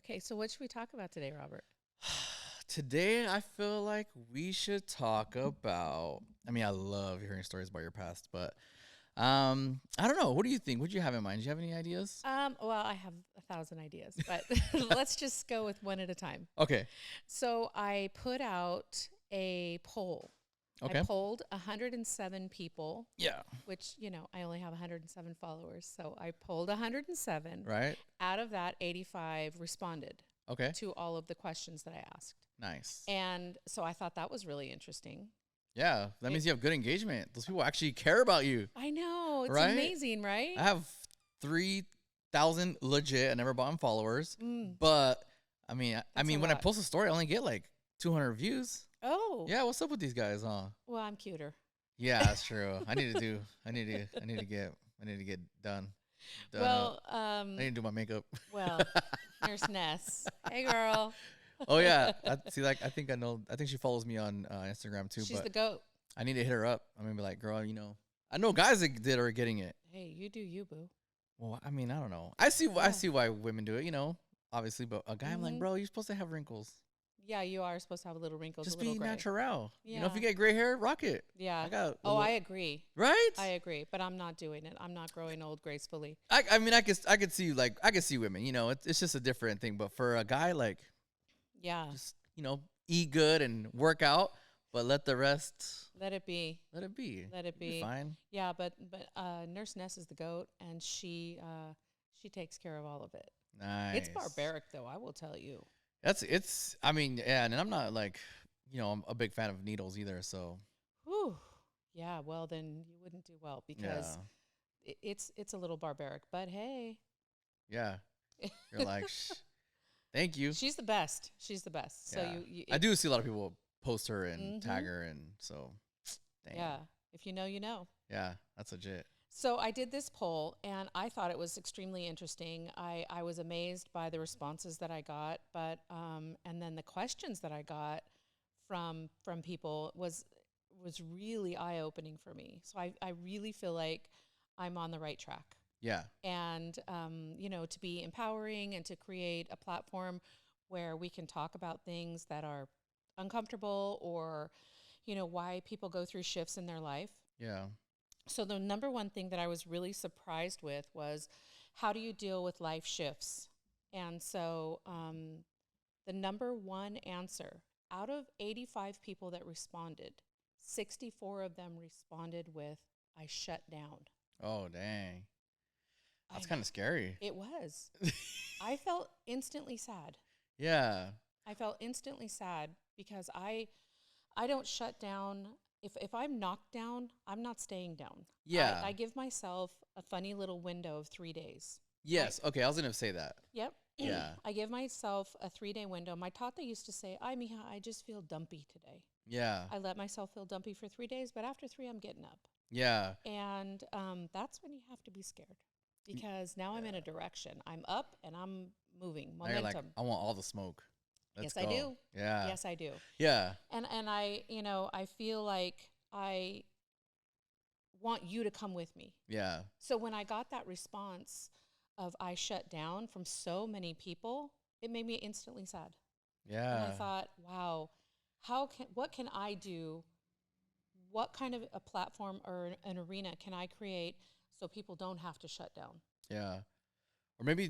Okay, so what should we talk about today, Robert? Today, I feel like we should talk about. I mean, I love hearing stories about your past, but I don't know. What do you think? What do you have in mind? Do you have any ideas? Well, I have a thousand ideas, but let's just go with one at a time. Okay. So I put out a poll. I Okay. polled 107 people, Yeah. which, I only have 107 followers. So I polled 107. Right. Out of that, 85 responded Okay. to all of the questions that I asked. Nice. And so I thought that was really interesting. Yeah, that means you have good engagement. Those people actually care about you, I know. It's right? amazing, right? I have 3,000 legit. I never bought in followers, Mm, but I mean, a when I lot. post a story, I only get like 200 views. Oh, Yeah, what's up with these guys, huh? well, I'm cuter. Yeah, that's true. I need to do. I need to get done up. Well, I need to do my makeup. well, Nurse Ness. Hey, girl. Oh yeah, see, like I think I know. I think she follows me on Instagram too. She's But the goat. I need to hit her up. I'm gonna be like, girl, I know guys that are getting it. Hey, you do you, boo. Well, I mean, I don't know. I see. I Yeah. see why women do it. Obviously, but a guy, I'm like, hmm bro, you're supposed to have wrinkles. Yeah, you are supposed to have little wrinkles, Just a little be gray. natural. If Yeah. you get gray hair, rock it. Yeah. I got. Oh, I agree. Right. I agree, but I'm not doing it. I'm not growing old gracefully. I mean, I could see I could see women. It's just a different thing. But for a guy, like, Yeah. just eat good and work out, but let the rest Let it be. let it be. Let it You'll be be. fine. Yeah, but Nurse Ness is the goat, and she takes care of all of it. It's Nice. barbaric, though. I will tell you. It's. I mean, yeah, and I'm not like, I'm a big fan of needles either. So Whew. Yeah. Well, then you wouldn't do well yeah, because it's a little barbaric. But hey, yeah. You're like, thank you. she's the best. She's the best. So Yeah. you I do see a lot of people post her and tag hmm her, and so, dang. yeah. If you know, you know. Yeah, that's legit. So I did this poll, and I thought it was extremely interesting. I was amazed by the responses that I got, but and then the questions that I got from people was really eye opening for me. So I really feel like I'm on the right track. Yeah, And to be empowering and to create a platform where we can talk about things that are uncomfortable, or why people go through shifts in their life. yeah, So the number one thing that I was really surprised with was, how do you deal with life shifts? And so the number one answer, out of 85 people that responded, 64 of them responded with, I shut down. oh dang, I that's know. kind of scary. It was. I felt instantly sad. Yeah, I felt instantly sad because I don't shut down. If I'm knocked down, I'm not staying down. yeah, I give myself a funny little window of 3 days. yes. Okay, I was gonna say that. Yep. Yeah, I give myself a 3 day window. My tata used to say, "Ay, mija, I just feel dumpy today." yeah, I let myself feel dumpy for 3 days, but after three, I'm getting up. yeah, And that's when you have to be scared, because now I'm in a direction. I'm up and I'm moving. Now you're like, Momentum. I want all the smoke. Let's Yes, I go. do. Yeah, Yes, I do. yeah, And I feel like I want you to come with me. yeah, So when I got that response of I shut down from so many people, it made me instantly sad. And I yeah, thought, wow, what can I do? What kind of a platform or an arena can I create so people don't have to shut down? yeah. Or maybe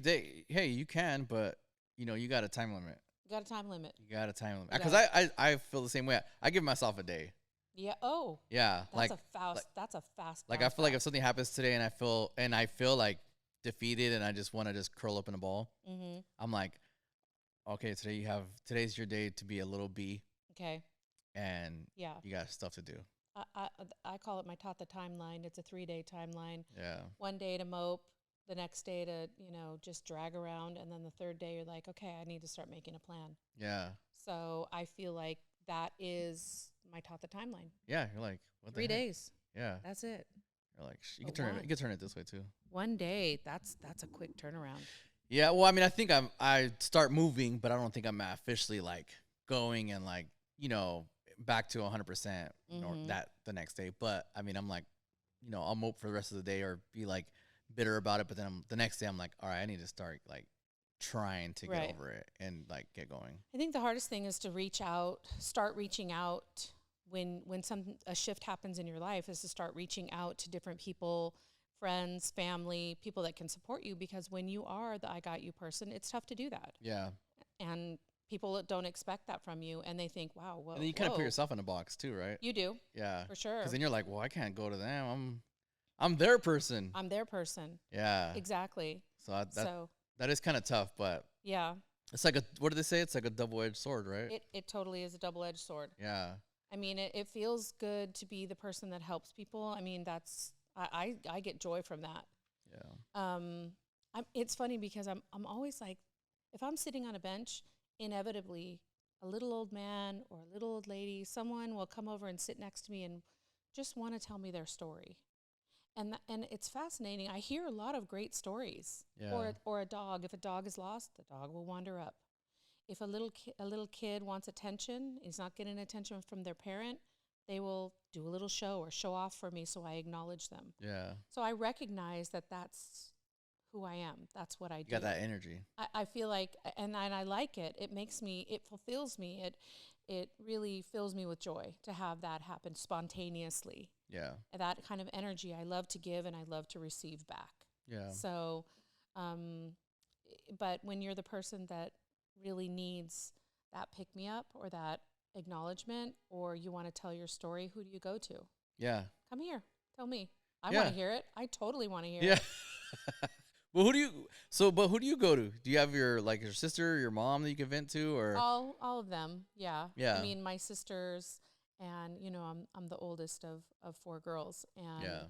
hey, you can, but you got a time limit. You got a time limit. You got a time limit. You Because got I feel the same way. I give myself a day. Yeah. Oh, Yeah, that's like a fast. That's a fast. like I bounce feel like back. if something happens today and I feel like defeated and I just want to just curl up in a ball, Mm-hmm. I'm like, okay, today's your day to be a little bee, Okay. and Yeah. you got stuff to do. I call it my Tata timeline. It's a 3 day timeline. Yeah, One day to mope, the next day to, just drag around. And then the third day, you're like, okay, I need to start making a plan. yeah, So I feel like that is my Tata timeline. yeah. You're like, what the Three heck? days. Yeah, That's it. you're like, you can But turn it. one, You can turn it this way too. one day, that's a quick turnaround. Yeah, well, I mean, I think I start moving, but I don't think I'm officially like going and like back to 100%, Mm-hmm. that the next day. But I mean, I'm like, I'll mope for the rest of the day or be like bitter about it. But then the next day, I'm like, all right, I need to start like trying to get Right. over it and like get going. I think the hardest thing is to start reaching out when a shift happens in your life, is to start reaching out to different people, friends, family, people that can support you, because when you are the I got you person, it's tough to do that. Yeah. And people don't expect that from you, and they think, wow, whoa. And then you kind of put whoa. yourself in a box too, right? You do, Yeah. for sure. Because then you're like, well, I can't go to them. I'm their person. I'm their person. Yeah. Exactly. So that is kind of tough, but yeah, it's like what did they say? It's like a double-edged sword, right? it totally is a double-edged sword. Yeah. I mean, it feels good to be the person that helps people. I mean, I get joy from that. Yeah. It's funny because I'm always like, if I'm sitting on a bench, inevitably a little old man or a little old lady, someone will come over and sit next to me and just want to tell me their story. And it's fascinating. I hear a lot of great stories. Yeah. Or a dog. If a dog is lost, the dog will wander up. If a little kid wants attention, is not getting attention from their parent, they will do a little show or show off for me, so I acknowledge them. Yeah. So I recognize that that's who I am. That's what I do. You got that energy. I feel like, and I like it. It fulfills me. It really fills me with joy to have that happen spontaneously. Yeah. That kind of energy I love to give and I love to receive back. Yeah. So, but when you're the person that really needs that pick me up or that acknowledgement, or you want to tell your story, who do you go to? Yeah. Come here. Tell me. I Yeah. want to hear it. I totally want to hear Yeah. it. Well, who do you go to? Do you have your sister, your mom that you can vent to, or? All of them. Yeah. Yeah. I mean, my sisters, and I'm the oldest of 4 girls, and Yeah.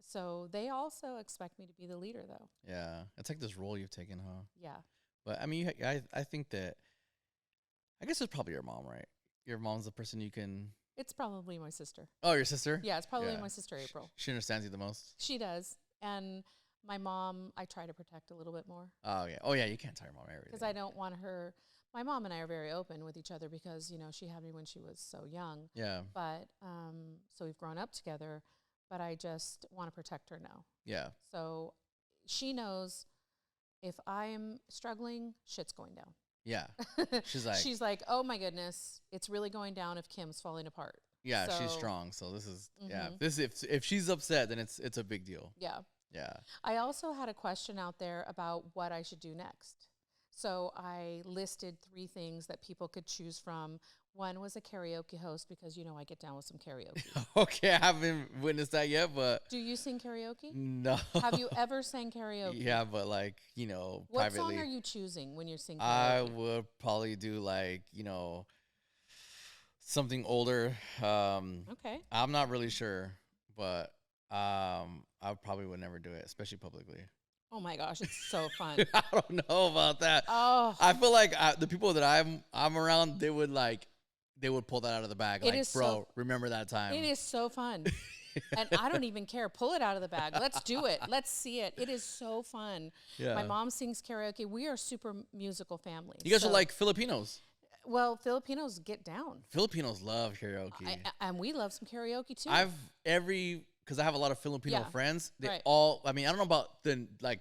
so they also expect me to be the leader, though. Yeah. It's like this role you've taken, huh? Yeah. But I mean, I think that, I guess it's probably your mom, right? Your mom's the person you can. It's probably my sister. Oh, your sister? Yeah, it's probably Yeah. my sister, April. She understands you the most. She does. And my mom, I try to protect a little bit more. Oh yeah. Oh yeah. You can't tell your mom everything. Because I don't want her. My mom and I are very open with each other because, she had me when she was so young. Yeah. But, so we've grown up together, but I just want to protect her now. Yeah. So she knows if I'm struggling, shit's going down. Yeah. She's like, oh my goodness, it's really going down if Kim's falling apart. yeah, she's So- strong. So this is yeah. Mhm. If she's upset, then it's a big deal. Yeah. Yeah. I also had a question out there about what I should do next. So I listed 3 things that people could choose from. One was a karaoke host because, I get down with some karaoke. Okay, I haven't witnessed that yet, but Do you sing karaoke? no. Have you ever sang karaoke? Yeah, but like What privately, song are you choosing when you're singing I karaoke? would probably do something older. Okay. I'm not really sure, but I probably would never do it, especially publicly. Oh my gosh, it's so fun. I don't know about that. Oh, I feel like the people that I'm around, they would pull that out of the bag. It Like, is bro, so- remember that time? it is so fun. And I don't even care. Pull it out of the bag. Let's do it. Let's see it. It is so fun. Yeah. My mom sings karaoke. We are super musical family. You guys are So- like Filipinos. Well, Filipinos get down. Filipinos love karaoke. And we love some karaoke too. Because I have a lot of Filipino Yeah, friends. They right. all, I mean, I don't know about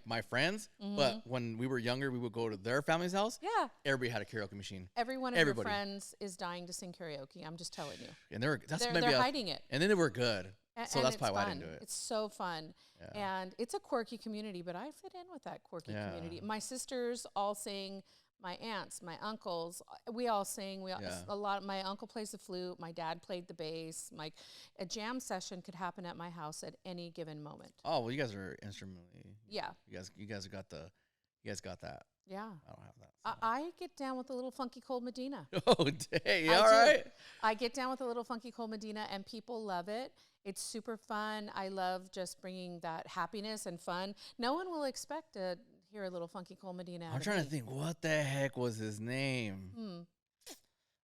my friends, but when we were younger, we would go to their family's house. Yeah. Everybody had a karaoke machine, Every one of Everybody. your friends is dying to sing karaoke. I'm just telling you. and that's They're maybe hiding it. and then they were good. So And that's it's probably why I fun. didn't do it. It's so fun. Yeah. And it's a quirky community, but I fit in with that quirky Yeah. community. My sisters all sing. My aunts, my uncles, we all sing. Yeah. My uncle plays the flute. My dad played the bass. A jam session could happen at my house at any given moment. Oh well, you guys are instrumentally. Yeah, You guys got that. yeah. I don't have that. I get down with a little funky cold Medina. So. Oh dang! I All do. right. I get down with a little funky cold Medina, and people love it. It's super fun. I love just bringing that happiness and fun. No one will expect to hear a little funky cold Medina. I'm trying to think. What the heck was his name?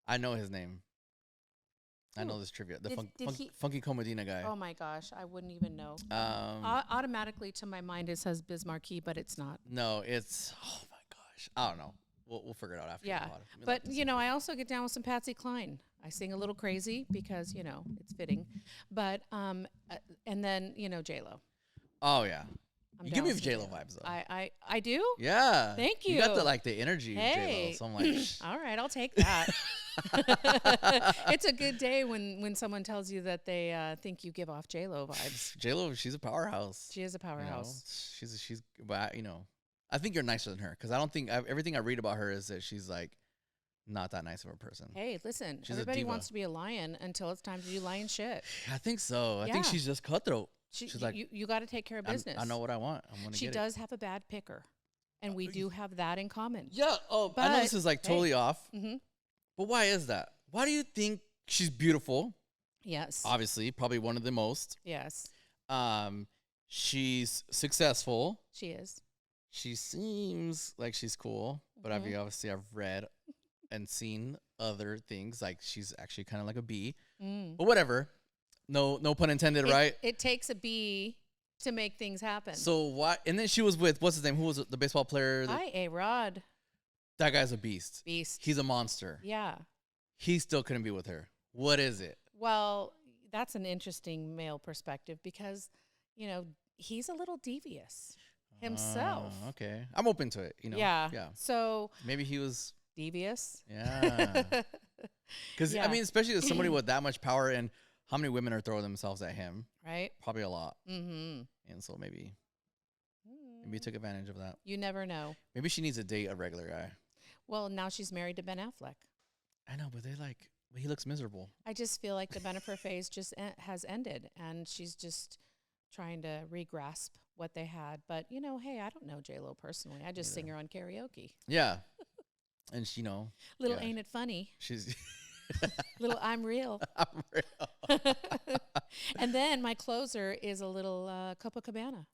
I know his name. I know this trivia. The Funky Comedina guy. Oh my gosh, I wouldn't even know. Um, Automatically to my mind it says Bismarcky, but it's not. no, it's oh my gosh. I don't know. We'll figure it out after. Yeah, the pod. Let me but look this up. I also get down with some Patsy Cline. I sing a little crazy because it's fitting, but and then J-Lo. Oh yeah. I'm You down give me with some J-Lo vibes, though. I do. Yeah. Thank You got you. the energy of J-Lo. Hey. So I'm like, All right, I'll take that. It's a good day when someone tells you that they think you give off J-Lo vibes. J-Lo, she's a powerhouse. She is a You know, powerhouse. but I think you're nicer than her because I don't think everything I read about her is that she's like not that nice of a person. Hey, listen, She's a everybody diva. wants to be a lion until it's time to do lion shit. I think so. I think Yeah. she's just cutthroat. She's like, you got to take care of business. I know what I want. I'm gonna She get does have a bad picker, and we do have that in common. it. Yeah. Oh, I know But, this is like hey. totally off, Mm-hmm. but why is that? Why do you think she's beautiful? Yes. Obviously, probably one of the most. Yes, She's successful. she is. She seems like she's cool, but Mhm. I've read and seen other things like she's actually kind of like a bee. Mm. But whatever. No pun intended, right? It takes a bee to make things happen. So why? And then she was with what's his name? Who was the baseball player? Hi, A-Rod. That guy's a beast. Beast. He's a monster. Yeah. He still couldn't be with her. What is it? Well, that's an interesting male perspective because, he's a little devious himself. Okay, I'm open to it. Yeah. Yeah. So Maybe he was. devious. Yeah. Because Yeah. especially as somebody with that much power, and how many women are throwing themselves at him? Right? Probably a lot. Mm-hmm. And so maybe he took advantage of that. You never know. Maybe she needs to date a regular guy. Well, now she's married to Ben Affleck. I know, but he looks miserable. I just feel like the Bennifer phase just has ended, and she's just trying to re-grasp what they had. But, hey, I don't know J-Lo personally. I just sing her on karaoke. Yeah. And she, Little yeah. Ain't It Funny. She's Little I'm Real. I'm real. And then my closer is a little Copacabana.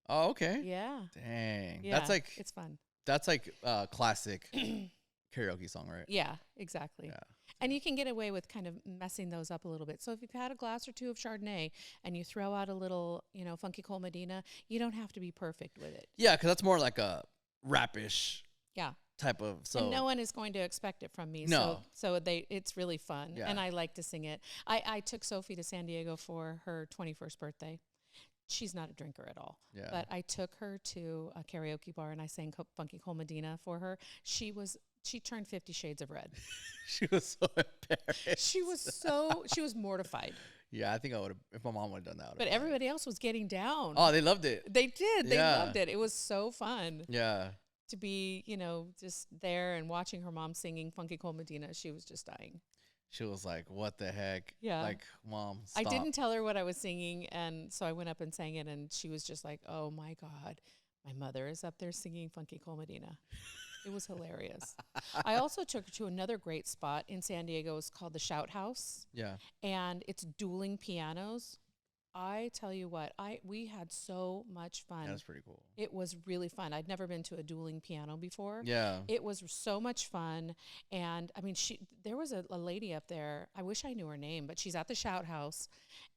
Oh, okay. Yeah. Dang. Yeah. It's fun. That's like classic karaoke song, right? Yeah, exactly. Yeah. And you can get away with kind of messing those up a little bit. So if you've had a glass or two of Chardonnay and you throw out a little, Funky Cole Medina, you don't have to be perfect with it. Yeah, because that's more like a rapish Yeah. type of. So And no one is going to expect it from me. No. So it's really fun. Yeah. And I like to sing it. I took Sophie to San Diego for her 21st birthday. She's not a drinker at all. Yeah. But I took her to a karaoke bar and I sang Funky Cole Medina for her. She turned 50 Shades of Red. she was so embarrassed. She was mortified. Yeah, I think I would have if my mom would have done that. But everybody else was getting down. Oh, they loved it. They did. They Yeah. loved it. It was so fun Yeah. to be, just there and watching her mom singing Funky Cole Medina. She was just dying. She was like, "What the heck?" Yeah. Like, Mom, stop. I didn't tell her what I was singing, and so I went up and sang it, and she was just like, "Oh my God, my mother is up there singing Funky Cole Medina." It was hilarious. I also took her to another great spot in San Diego. It's called the Shout House, Yeah. and it's dueling pianos. I tell you what, we had so much fun. That's pretty cool. It was really fun. I'd never been to a dueling piano before. Yeah. It was so much fun. And I mean, there was a lady up there. I wish I knew her name, but she's at the Shout House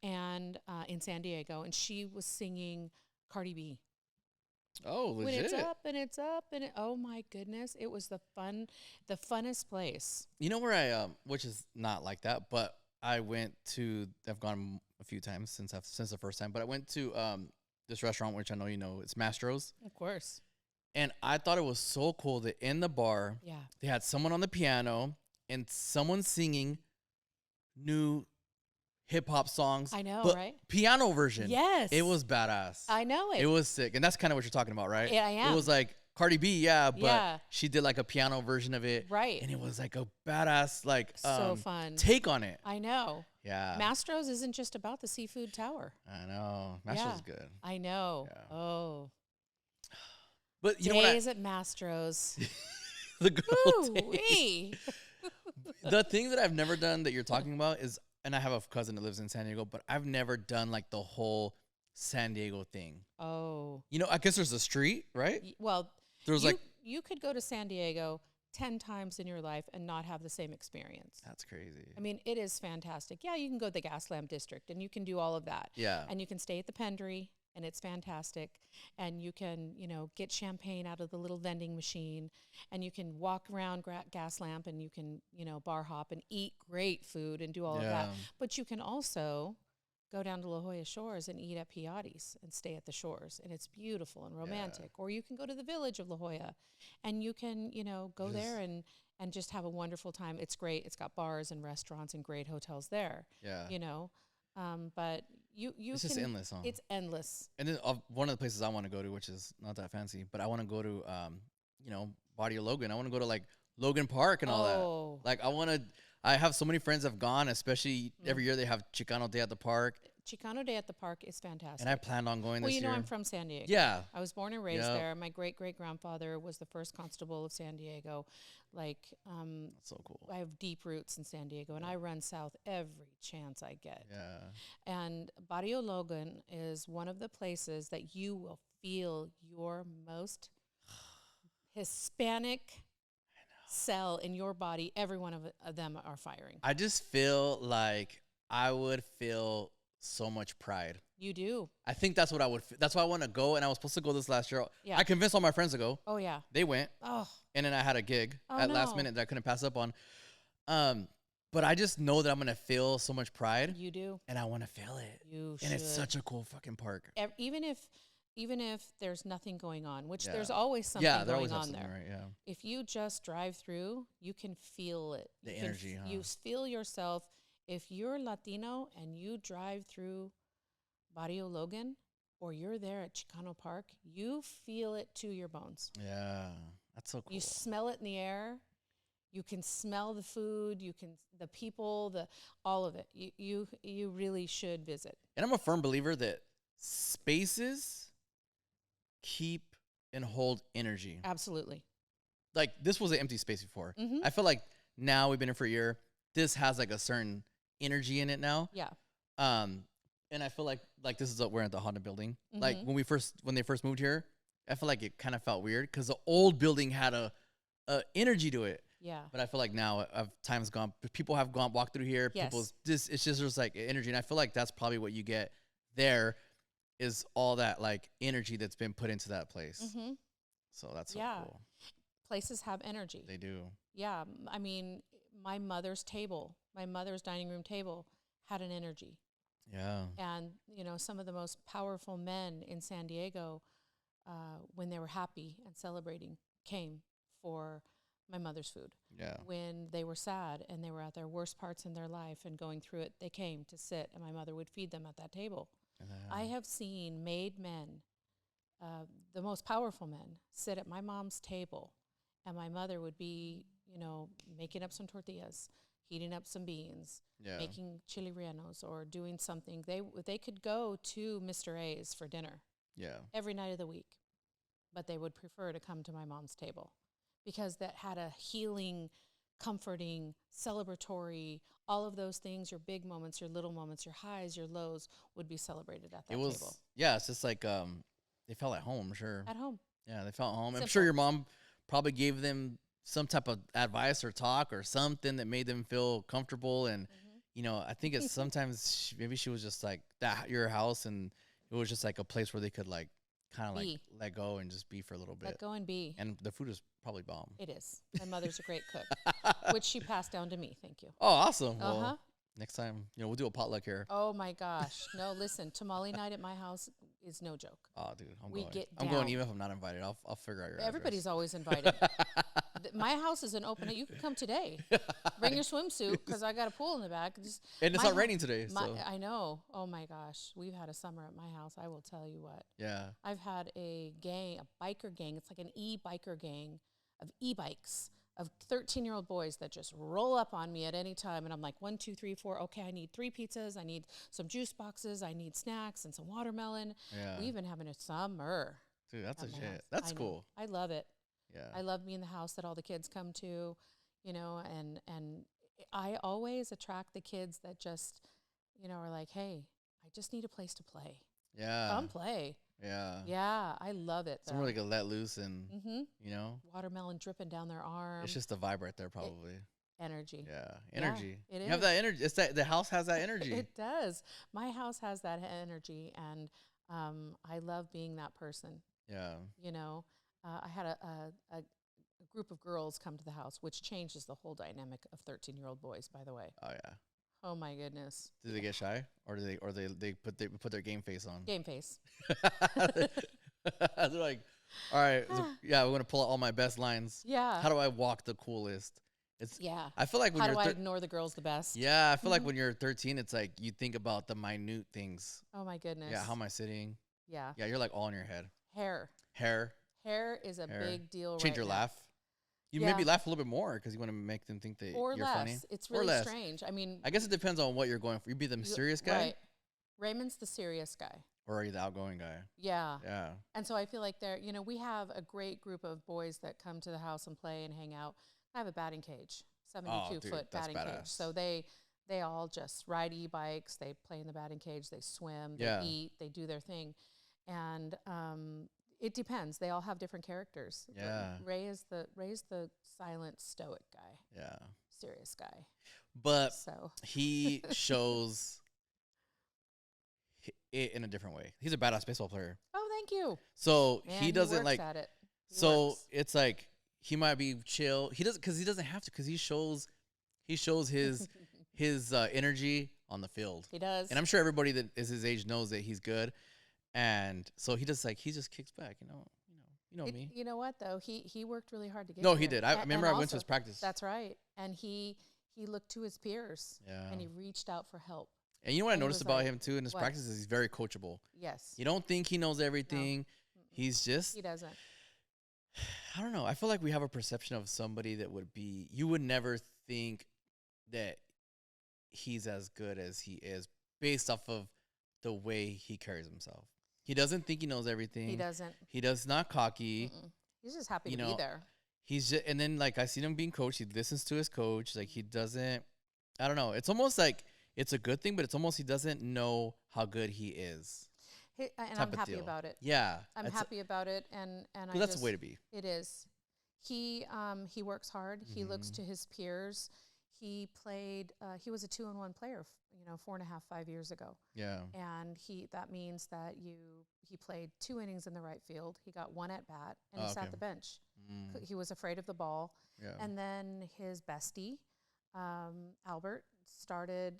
and in San Diego, and she was singing Cardi B. Oh, legit. When it's up and it's up and oh my goodness, it was the funnest place. You know where I which is not like that, but I've gone a few times since the first time, but I went to this restaurant which I know you know, it's Mastro's. Of course. And I thought it was so cool that in the bar, Yeah. they had someone on the piano and someone singing new hip hop songs. I know, but right? Piano version. Yes. It was badass. I know it. It was sick. And that's kind of what you're talking about, right? Yeah, I am. It was like Cardi B, yeah, but Yeah. she did like a piano version of it. Right. And it was like a badass, like, So fun. take on it. I know. Yeah. Mastro's isn't just about the seafood tower. I know. Mastro's good. I know. Yeah. Oh. But you know what? Days at Mastro's. The good old days. Ooh-wee. The thing that I've never done that you're talking about is, and I have a cousin that lives in San Diego, but I've never done like the whole San Diego thing. Oh. You know, I guess there's a street, right? Well, There's you could go to San Diego 10 times in your life and not have the same experience. That's crazy. I mean, it is fantastic. Yeah, you can go to the Gaslamp District and you can do all of that. Yeah. And you can stay at the Pendry and it's fantastic. And you can, get champagne out of the little vending machine and you can walk around Gaslamp and you can, bar hop and eat great food and do all of that. Yeah. But you can also go down to La Jolla Shores and eat at Piatti's and stay at the shores, and it's beautiful and romantic. Or you can go to the village of La Jolla, and you can, go there and just have a wonderful time. It's great. It's got bars and restaurants and great hotels there. Yeah. But you It's can, just endless, huh? it's endless. And then one of the places I want to go to, which is not that fancy, but I want to go to, Barrio Logan. I want to go to like Logan Park and all Oh. that. Like I have so many friends have gone, especially every year they have Chicano Day at the park. Chicano Day at the park is fantastic. And I planned on going well, this year. I'm from San Diego. Yeah. I was born and raised Yep. there. My great-great-grandfather was the first constable of San Diego. Like, That's so cool. I have deep roots in San Diego, and I run south every chance I get. Yeah. And Barrio Logan is one of the places that you will feel your most Hispanic cell in your body. Every one of them are firing. I just feel like I would feel so much pride. You do. I think that's what I would. That's why I want to go. And I was supposed to go this last year. Yeah. I convinced all my friends to go. Oh, yeah. They went. Oh. And then I had a gig Oh, at last no. minute that I couldn't pass up on. But I just know that I'm gonna feel so much pride, You do. and I want to feel it. You And should. it's such a cool fucking park. Even if there's nothing going on, which Yeah. there's always something Yeah, there going always have on something, there. right? Yeah. If you just drive through, you can feel it. The You can energy, huh? You feel yourself. If you're Latino and you drive through Barrio Logan or you're there at Chicano Park, you feel it to your bones. Yeah, that's so cool. You smell it in the air. You can smell the food. You can the people, all of it. You really should visit. And I'm a firm believer that spaces keep and hold energy. Absolutely. Like this was an empty space before. Mhm. I feel like now we've been here for a year. This has like a certain energy in it now. Yeah. And I feel like this is we're at the Honda building. Like Mhm. when they first moved here, I feel like it kind of felt weird because the old building had a energy to it. Yeah. But I feel like now time's gone. People have walked through here. Yes. It's just like energy, and I feel like that's probably what you get there, is all that like energy that's been put into that place. Mhm. So that's so Yeah. cool. Places have energy. They do. Yeah. I mean, my mother's dining room table had an energy. Yeah. And, some of the most powerful men in San Diego, when they were happy and celebrating, came for my mother's food. Yeah. When they were sad and they were at their worst parts in their life and going through it, they came to sit, and my mother would feed them at that table. I have seen made men, the most powerful men, sit at my mom's table, and my mother would be, making up some tortillas, heating up some beans, Yeah. making chili rellenos, or doing something. They could go to Mr. A's for dinner Yeah. every night of the week, but they would prefer to come to my mom's table because that had a healing, comforting, celebratory, all of those things, your big moments, your little moments, your highs, your lows would be celebrated at that It was. table. Yeah. It's just like they felt at home. Sure. At home. Yeah. They felt at home. I'm Simple. sure your mom probably gave them some type of advice or talk or something that made them feel comfortable. And I think it's sometimes maybe she was just like that your house, and it was just like a place where they could like kind of like Be. let go and just be for a little bit. Let go and be. And the food is probably bomb. It is. My mother's a great cook, which she passed down to me. Thank you. Oh, awesome. Well, Uh-huh. next time, we'll do a potluck here. Oh my gosh. No, listen, tamale night at my house is no joke. Oh, dude, I'm We going. get I'm going down. even if I'm not invited. I'll figure out your Everybody's always invited. My house is an open. You can come today. Bring your swimsuit because I got a pool in the back. and it's my not hou- raining today, so I know. Oh my gosh, we've had a summer at my house. I will tell you what. yeah. I've had a biker gang. It's like an e-biker gang of e-bikes of 13-year-old boys that just roll up on me at any time. And I'm like, 1, 2, 3, 4. Okay, I need 3 pizzas. I need some juice boxes. I need snacks and some watermelon. Yeah. We've been having a summer. Dude, that's a at my shit. house. That's I know. cool. I love it. Yeah. I love being the house that all the kids come to, and I always attract the kids that just, are like, hey, I just need a place to play. yeah. Come play. Yeah. Yeah, I love it. Somewhere they could let loose and Mm-hmm. Watermelon dripping down their arm. it's just the vibe right there, probably. Energy. Yeah. Energy. it You have is. that energy. It's that the house has that energy. It does. My house has that energy, and I love being that person. Yeah. I had a group of girls come to the house, which changes the whole dynamic of 13-year-old boys, by the way. Oh yeah. Oh my goodness. Do they get shy, or they put their game face on? Game face. They're like, all right, yeah, we're gonna pull out all my best lines. Yeah. How do I walk the coolest? It's Yeah. I feel like when How you're do I ignore the girls the best? yeah, I feel like when you're 13, it's like you think about the minute things. Oh my goodness. Yeah, how am I sitting? Yeah. Yeah, you're like all in your head. Hair. Hair. Hair is a big deal. Change right your now. laugh. You Yeah. maybe laugh a little bit more because you want to make them think that Or you're less. funny. It's Or really less. strange. I mean, I guess it depends on what you're going for. You be the mysterious guy, right. Raymond's the serious guy. or are you the outgoing guy? Yeah. Yeah. And so I feel like we have a great group of boys that come to the house and play and hang out. I have a batting cage, 72-foot batting cage. So they all just ride e-bikes. They play in the batting cage. They swim. They eat. They do their thing. And it depends. They all have different characters. Yeah. Ray's the silent, stoic guy. Yeah. Serious guy. But So he shows it in a different way. He's a badass baseball player. oh, thank you. So Man, he doesn't works like. at it. He So works. it's like he might be chill. He doesn't have to because he shows his energy on the field. He does. And I'm sure everybody that is his age knows that he's good. And so he just kicks back, you know me. You know what though? He worked really hard to get No, there. he did. I remember I went to his practice. That's right. And he looked to his peers. Yeah. And he reached out for help. And you know what I and he noticed was about like, him too in his what? practice is he's very coachable. Yes. You don't think he knows everything. He's just He doesn't. I don't know. I feel like we have a perception of somebody that you would never think that he's as good as he is based off of the way he carries himself. He doesn't think he knows everything. He doesn't. He does not cocky. He's just happy You to know, be there. He's just, and then like I seen him being coached. He listens to his coach. Like he doesn't. I don't know. It's almost like it's a good thing, but it's almost he doesn't know how good he is. And type I'm of happy deal. about it. Yeah, I'm happy about it, and that's the way to be. It is. He works hard. He looks to his peers. He played. He was a 2-on-1 player. 4.5, 5 years ago. Yeah. And that means that he played 2 innings in the right field. He got 1 at bat, and he sat the bench. He was afraid of the ball. Yeah. And then his bestie, Albert, started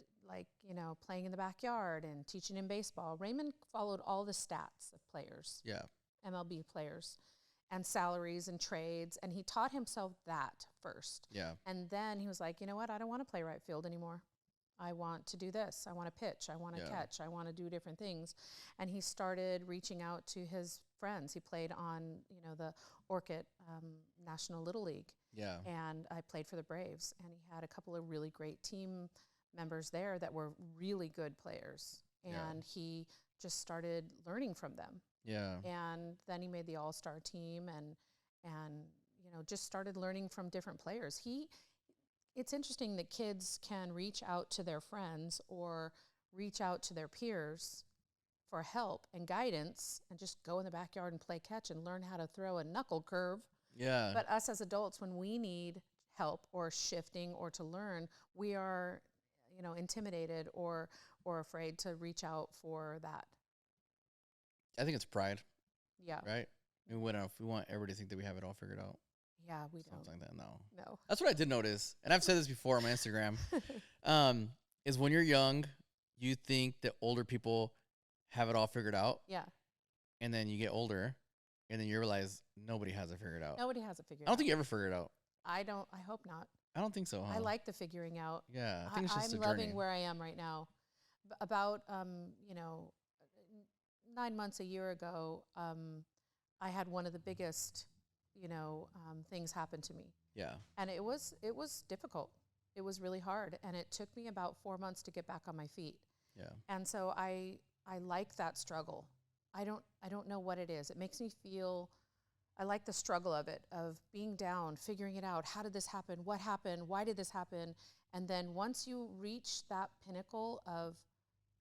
playing in the backyard and teaching him baseball. Raymond followed all the stats of players. Yeah. MLB players and salaries and trades, and he taught himself that first. Yeah. And then he was like, you know what? I don't want to play right field anymore. I want to do this. I want to pitch. I want to catch. I want to do different things. And he started reaching out to his friends. He played on, the Orchid National Little League. Yeah. And I played for the Braves. And he had a couple of really great team members there that were really good players. And he just started learning from them. Yeah. And then he made the all-star team and just started learning from different players. It's interesting that kids can reach out to their friends or reach out to their peers for help and guidance and just go in the backyard and play catch and learn how to throw a knuckle curve. Yeah. But us as adults, when we need help or shifting or to learn, we are, intimidated or afraid to reach out for that. I think it's pride. Yeah. Right? We want everybody to think that we have it all figured out. Yeah, we don't. Something like that. No. No. That's what I did notice. And I've said this before on my Instagram. Is when you're young, you think that older people have it all figured out. Yeah. And then you get older and then you realize nobody has it figured out. Nobody has it figured out. I don't think you ever figured it out. I hope not. I don't think so, huh? I like the figuring out. Yeah, I think it's just I'm a journey. loving where I am right now. About 9 months, a year ago, I had one of the biggest, things happen to me. Yeah. And it was difficult. It was really hard, and it took me about 4 months to get back on my feet. Yeah. And so I like that struggle. I don't know what it is. It makes me feel. I like the struggle of it, of being down, figuring it out. How did this happen? What happened? Why did this happen? And then once you reach that pinnacle of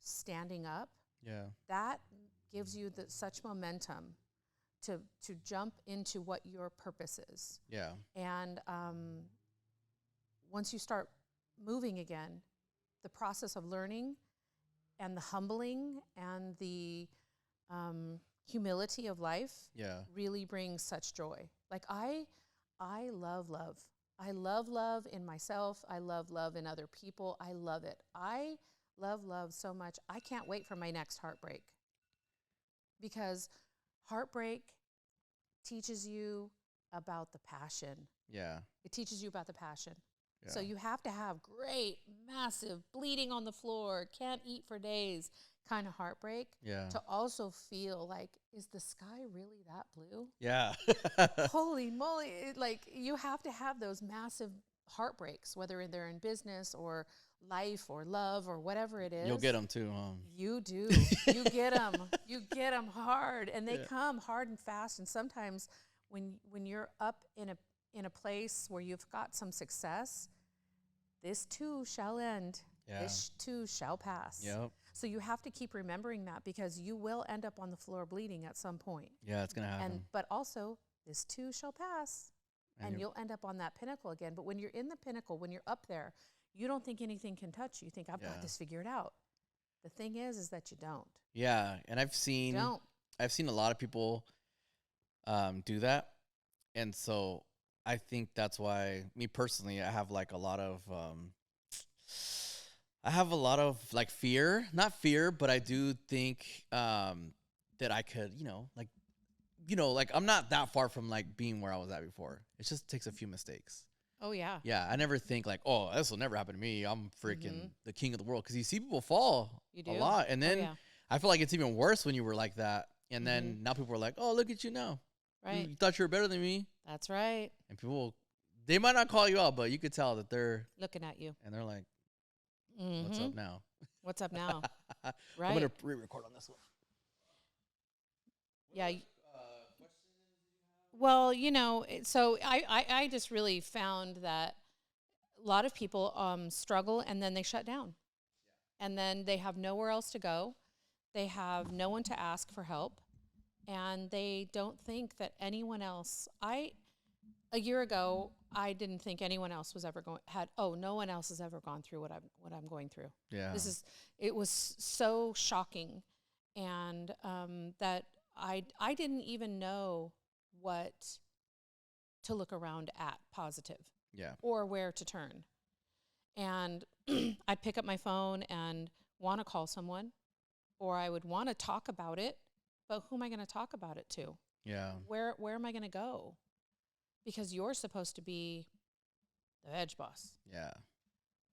standing up, Yeah. that gives you such momentum to jump into what your purpose is. Yeah. And once you start moving again, the process of learning and the humbling and the humility of life Yeah. really brings such joy. Like I love love. I love love in myself. I love love in other people. I love it. I love love so much. I can't wait for my next heartbreak, because heartbreak teaches you about the passion. Yeah. It teaches you about the passion. Yeah. So you have to have great, massive, bleeding on the floor, can't eat for days kind of heartbreak Yeah. to also feel like, is the sky really that blue? Yeah. Holy moly. Like, you have to have those massive heartbreaks, whether they're in business or life or love or whatever it is. You'll get them too. You do. You get them. You get them hard, and they come hard and fast. And sometimes when you're up in a place where you've got some success, this too shall end. Yeah. This too shall pass. Yep. So you have to keep remembering that, because you will end up on the floor bleeding at some point. Yeah, it's gonna happen. But also, this too shall pass, and you'll end up on that pinnacle again. But when you're in the pinnacle, when you're up there, you don't think anything can touch you. You think, I've got this figured out. The thing is that you don't. Yeah, and I've seen a lot of people do that, and so I think that's why, me personally, I have like a lot of like fear, not fear, but I do think that I could, like I'm not that far from like being where I was at before. It just takes a few mistakes. Oh, yeah. Yeah, I never think like, oh, this will never happen to me. I'm freaking the king of the world. Because you see people fall a lot. And then I feel like it's even worse when you were like that. And then now people are like, oh, look at you now. Right. You thought you were better than me. That's right. And people, they might not call you out, but you could tell that they're looking at you. And they're like, what's up now? What's up now? Right. I'm going to re-record on this one. Yeah. Well, so I just really found that a lot of people struggle, and then they shut down. Yeah. And then they have nowhere else to go. They have no one to ask for help, and they don't think that anyone else. A year ago, I didn't think anyone else was ever no one else has ever gone through what I'm going through. Yeah. It was so shocking, and that I didn't even know what to look around at positive. Yeah. Or where to turn. And I'd pick up my phone and want to call someone, or I would want to talk about it, but who am I going to talk about it to? Yeah. Where am I going to go? Because you're supposed to be the hedge boss. Yeah.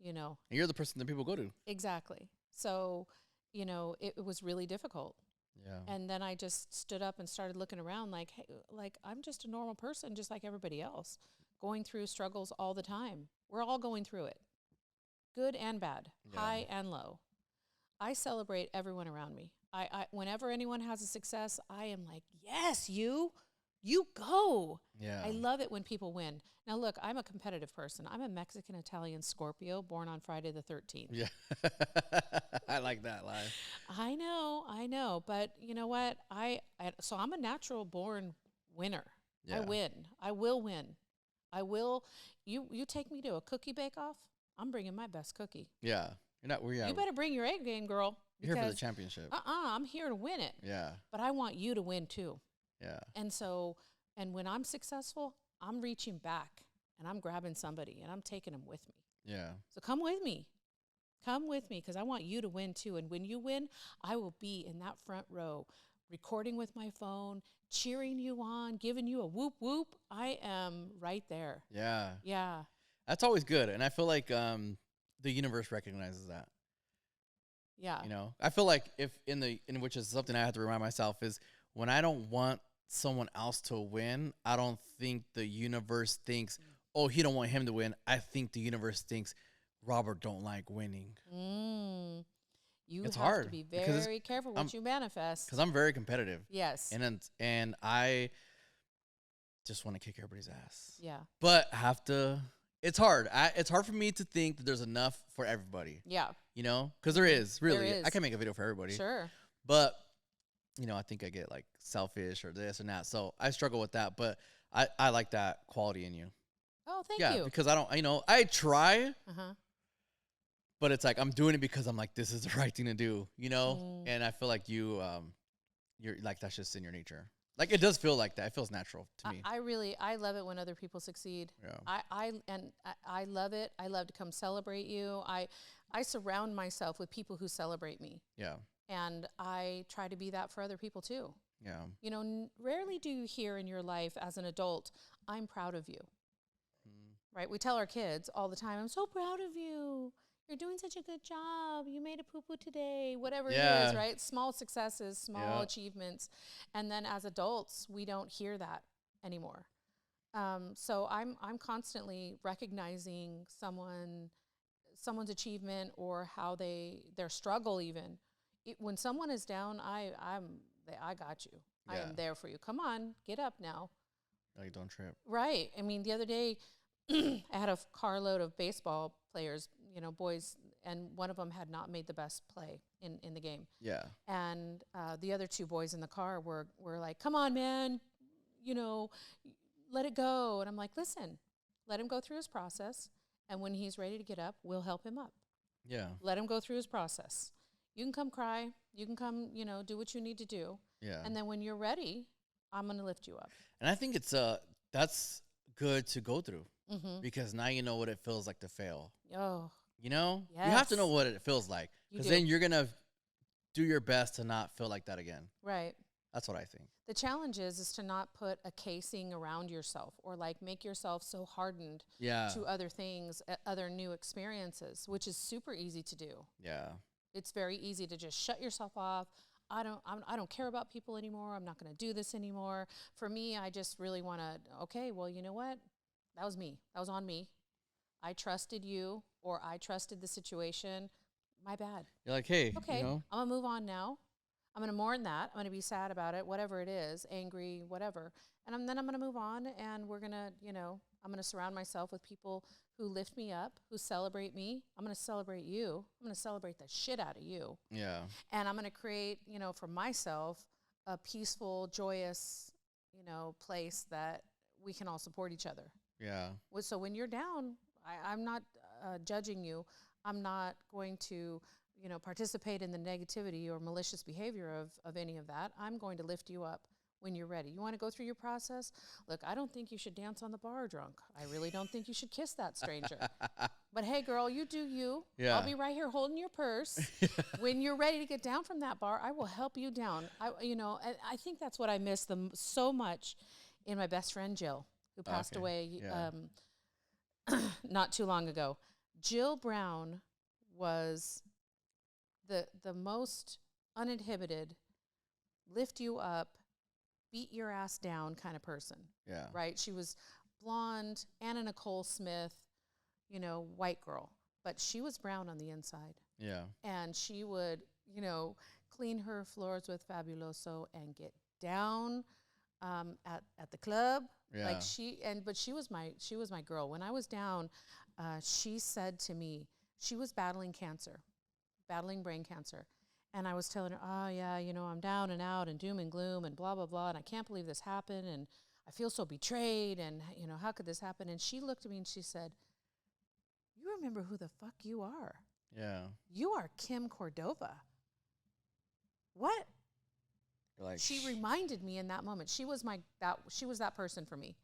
And you're the person that people go to. Exactly. So, it was really difficult. Yeah. And then I just stood up and started looking around like, hey, like, I'm just a normal person, just like everybody else, going through struggles all the time. We're all going through it, good and bad, high and low. I celebrate everyone around me. I whenever anyone has a success, I am like, yes, you go. Yeah. I love it when people win. Now, look, I'm a competitive person. I'm a Mexican-Italian Scorpio born on Friday the 13th. Yeah. I like that line. I know. But you know what? So I'm a natural born winner. Yeah. I win. I will win. I will. You take me to a cookie bake-off, I'm bringing my best cookie. Yeah. You better bring your A game, girl. You're here for the championship. I'm here to win it. Yeah. But I want you to win too. Yeah. And when I'm successful, I'm reaching back and I'm grabbing somebody and I'm taking them with me. Yeah. So come with me. Come with me, because I want you to win too. And when you win, I will be in that front row, recording with my phone, cheering you on, giving you a whoop whoop. I am right there. Yeah. Yeah. That's always good. And I feel like the universe recognizes that. Yeah. I feel like which is something I have to remind myself, is when I don't want someone else to win, I don't think the universe thinks, oh, he don't want him to win. I think the universe thinks Robert don't like winning. It's hard to be very careful what you manifest. Because I'm very competitive. Yes. And I just want to kick everybody's ass. Yeah. But it's hard. It's hard for me to think that there's enough for everybody. Yeah. Because there is, really. There is. I can make a video for everybody. Sure. But, I think I get like selfish or this and that. So I struggle with that. But I like that quality in you. Oh, thank you. Yeah, because I try. But it's like I'm doing it because I'm like, this is the right thing to do, And I feel like you're like, that's just in your nature. Like it does feel like that. It feels natural to me. I love it when other people succeed. Yeah. I love it. I love to come celebrate you. I surround myself with people who celebrate me. Yeah. And I try to be that for other people too. Yeah. You know, rarely do you hear in your life as an adult, I'm proud of you. Right? We tell our kids all the time, I'm so proud of you. You're doing such a good job. You made a poo-poo today. Whatever it is, right? Small successes, small achievements. And then as adults, we don't hear that anymore. So I'm constantly recognizing someone's achievement or how their struggle even. When someone is down, I got you. I am there for you. Come on, get up now. Like don't trip. Right. I mean, the other day, I had a carload of baseball players, you know, boys, and one of them had not made the best play in the game. Yeah. And the other two boys in the car were like, come on, man, you know, let it go. And I'm like, listen, let him go through his process. And when he's ready to get up, we'll help him up. Yeah. Let him go through his process. You can come cry. You can come, you know, do what you need to do. Yeah. And then when you're ready, I'm going to lift you up. And I think it's that's good to go through because now you know what it feels like to fail. Oh, You know, you have to know what it feels like because then you're gonna do your best to not feel like that again. Right. That's what I think. The challenge is to not put a casing around yourself or like make yourself so hardened to other things, other new experiences, which is super easy to do. Yeah. It's very easy to just shut yourself off. I don't care about people anymore. I'm not going to do this anymore. For me, I just really want to, okay, well, you know what? That was me. That was on me. I trusted you or I trusted the situation. My bad. You're like, hey, okay, you know? I'm going to move on now. I'm going to mourn that. I'm going to be sad about it, whatever it is, angry, whatever. And then I'm going to move on and we're going to, you know, I'm going to surround myself with people who lift me up, who celebrate me. I'm going to celebrate you. I'm going to celebrate the shit out of you. Yeah. And I'm going to create, you know, for myself, a peaceful, joyous, you know, place that we can all support each other. Yeah. So when you're down, I'm not judging you. I'm not going to, you know, participate in the negativity or malicious behavior of any of that. I'm going to lift you up when you're ready. You want to go through your process? Look, I don't think you should dance on the bar drunk. I really don't think you should kiss that stranger. But hey, girl, you do you. Yeah. I'll be right here holding your purse. When you're ready to get down from that bar, I will help you down. I think that's what I miss so much in my best friend, Jill, who passed away not too long ago. Jill Brown was the most uninhibited, lift you up, beat your ass down kind of person. Yeah. Right? She was blonde, Anna Nicole Smith, you know, white girl. But she was brown on the inside. Yeah. And she would, you know, clean her floors with Fabuloso and get down at the club. Yeah. Like but she was my girl. When I was down, she said to me, she was battling brain cancer. And I was telling her, oh, yeah, you know, I'm down and out and doom and gloom and blah, blah, blah. And I can't believe this happened. And I feel so betrayed. And, you know, how could this happen? And she looked at me and she said, you remember who the fuck you are. Yeah. You are Kim Cordova. What? You're like, she reminded me in that moment. She was that person for me.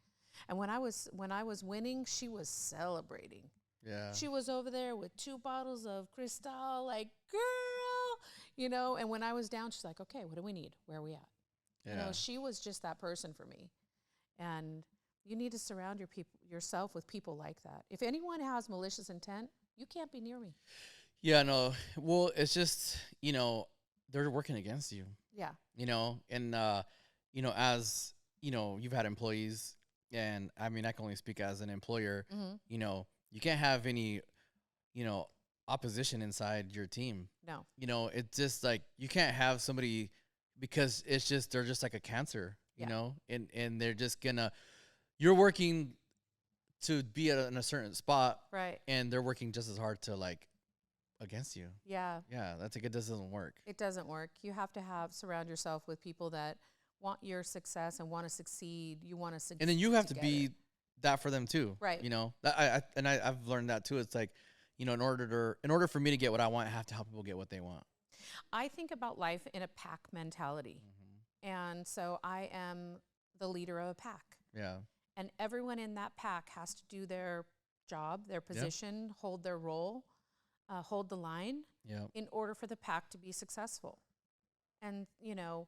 And when I was winning, she was celebrating. Yeah. She was over there with 2 bottles of Cristal, like, girl, you know. And when I was down, she's like, okay, what do we need? Where are we at? Yeah. You know, she was just that person for me. And you need to surround yourself with people like that. If anyone has malicious intent, you can't be near me. Yeah, no. Well, it's just, you know, they're working against you. Yeah. You know, and, you know, as, you know, you've had employees, and I mean, I can only speak as an employer, you know, you can't have any, you know, opposition inside your team. No. You know, it's just like you can't have somebody because it's just they're just like a cancer, you know, and they're just you're working to be in a certain spot, right? And they're working just as hard to like against you. Yeah. Yeah, that's like it doesn't work. It doesn't work. You have to surround yourself with people that want your success and want to succeed. You want to succeed, and then you have to be that for them too, right? You know, I've learned that too. It's like, you know, in order for me to get what I want, I have to help people get what they want. I think about life in a pack mentality, And so I am the leader of a pack. Yeah. And everyone in that pack has to do their job, their position, hold their role, hold the line in order for the pack to be successful. And, you know,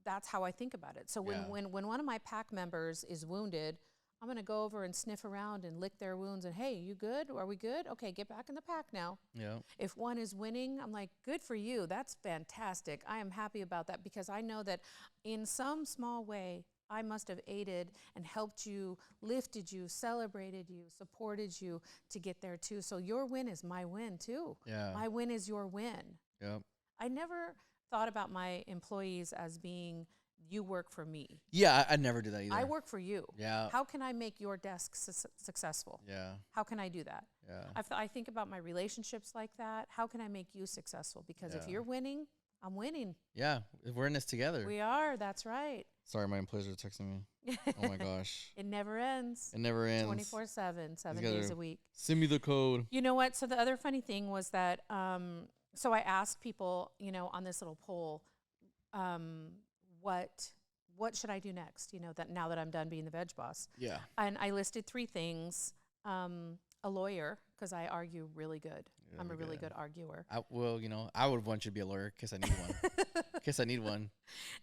that's how I think about it. So when one of my pack members is wounded, I'm going to go over and sniff around and lick their wounds and, hey, you good? Are we good? Okay, get back in the pack now. Yeah. If one is winning, I'm like, good for you. That's fantastic. I am happy about that because I know that in some small way, I must have aided and helped you, lifted you, celebrated you, supported you to get there too. So your win is my win too. Yeah. My win is your win. Yep. I never thought about my employees as being, you work for me. Yeah, I never do that either. I work for you. Yeah. How can I make your desk successful? Yeah. How can I do that? Yeah. I think about my relationships like that. How can I make you successful? Because if you're winning, I'm winning. Yeah, we're in this together. We are. That's right. Sorry, my employees are texting me. Oh my gosh. It never ends. It never ends. 24/7, 7 days a week. Send me the code. You know what? So the other funny thing was that, so I asked people, you know, on this little poll, what should I do next? You know, that now that I'm done being the veg boss. Yeah. And I listed 3 things. A lawyer, because I argue really good. I'm a really good arguer. Well, you know, I would want you to be a lawyer because I need one.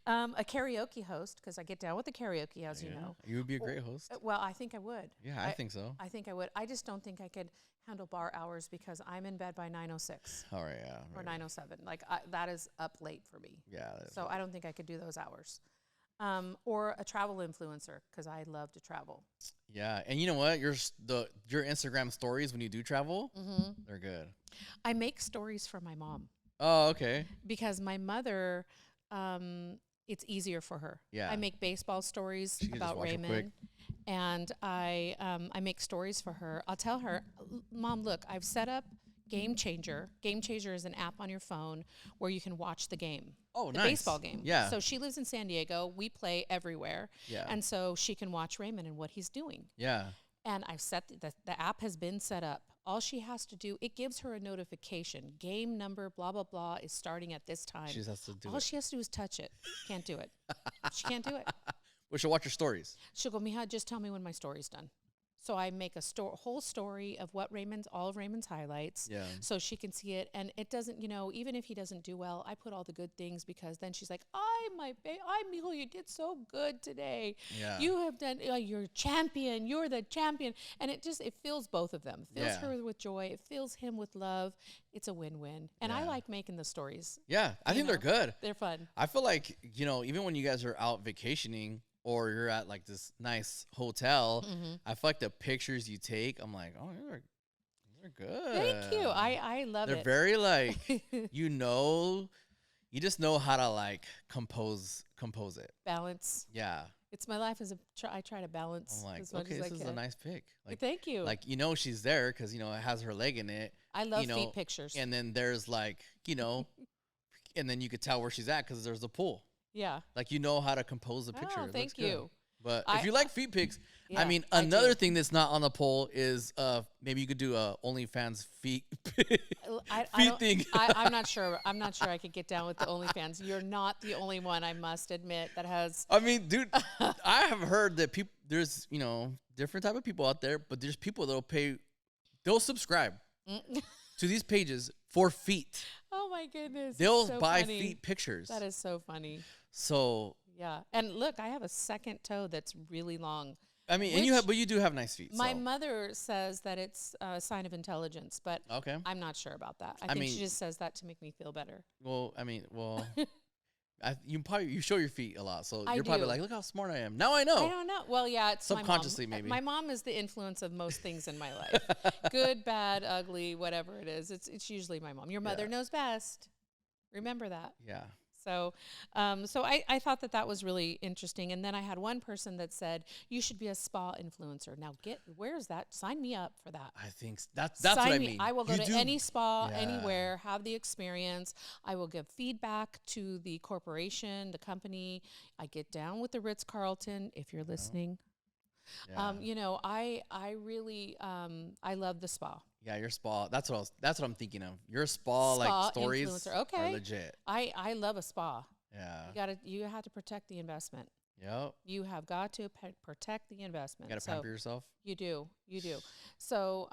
A karaoke host, because I get down with the karaoke, as you know. You would be a great host. Well, I think I would. Yeah, I think so. I think I would. I just don't think I could handle bar hours because I'm in bed by 9:06. All right, yeah. Or 9:07. Like, that is up late for me. Yeah. So I don't think I could do those hours. Or a travel influencer, because I love to travel. Yeah, and you know what? Your Instagram stories when you do travel, they're good. I make stories for my mom. Oh, okay. Because my mother, it's easier for her. Yeah. I make baseball stories about Raymond, and I make stories for her. I'll tell her, Mom, look, I've set up Game Changer. Game Changer is an app on your phone where you can watch the game. Oh, the nice. Baseball game. Yeah. So she lives in San Diego. We play everywhere. Yeah. And so she can watch Raymond and what he's doing. Yeah. And I've set the app has been set up. All she has to do, it gives her a notification. Game number, blah, blah, blah, is starting at this time. She just has to do All she has to do is touch it. Can't do it. She can't do it. We should watch your stories. She'll go, Mija, just tell me when my story's done. So I make a whole story of what all of Raymond's highlights. Yeah. So she can see it. And it doesn't, you know, even if he doesn't do well, I put all the good things because then she's like, Milo, you did so good today. Yeah. You have done, you're a champion. You're the champion. And it fills both of them. It fills her with joy. It fills him with love. It's a win-win. And I like making the stories. Yeah. I think they're good. They're fun. I feel like, you know, even when you guys are out vacationing, or you're at like this nice hotel, I feel like the pictures you take, I'm like, oh, they're good. Thank you. I love they're it. They're very like, you just know how to like compose it. Balance. Yeah. It's my life I try to balance. I'm like, as much okay, as I this is can. a nice pic. Like, thank you. Like, you know, she's there because, you know, it has her leg in it. I love feet pictures. And then there's like, you know, and then you could tell where she's at because there's a pool. Yeah. Like, you know how to compose a picture. Oh, thank you. But if you like feet pics, yeah, I mean, another thing that's not on the poll is maybe you could do a OnlyFans feet thing. I'm not sure. I'm not sure I could get down with the OnlyFans. You're not the only one, I must admit, that has. I mean, dude, I have heard that there's, you know, different type of people out there, but there's people they'll subscribe to these pages for feet. Oh my goodness. They'll so buy funny. feet pictures. That is so funny. So. Yeah. And look, I have a second toe that's really long. I mean, but you do have nice feet. My mother says that it's a sign of intelligence, but I'm not sure about that. I think she just says that to make me feel better. Well, I mean, you show your feet a lot, so you're do. probably like, look how smart I am. Now I know. I don't know. Well, yeah, it's subconsciously my mom. maybe. My mom is the influence of most things in my life. Good, bad, ugly, whatever it is. It's usually my mom. Your mother knows best. Remember that. Yeah. So I thought that was really interesting. And then I had one person that said, you should be a spa influencer. Now where's that? Sign me up for that. I think that's what I mean. I will go to any spa, anywhere, have the experience. I will give feedback to the corporation, the company. I get down with the Ritz-Carlton, if you're listening. Yeah. You know, I really, I love the spa. Yeah, your spa. That's what I'm thinking of. Your spa like stories influencer. Okay. are legit. I love a spa. Yeah. You have to protect the investment. Yep. You have got to protect the investment. You gotta pamper yourself. You do. You do. So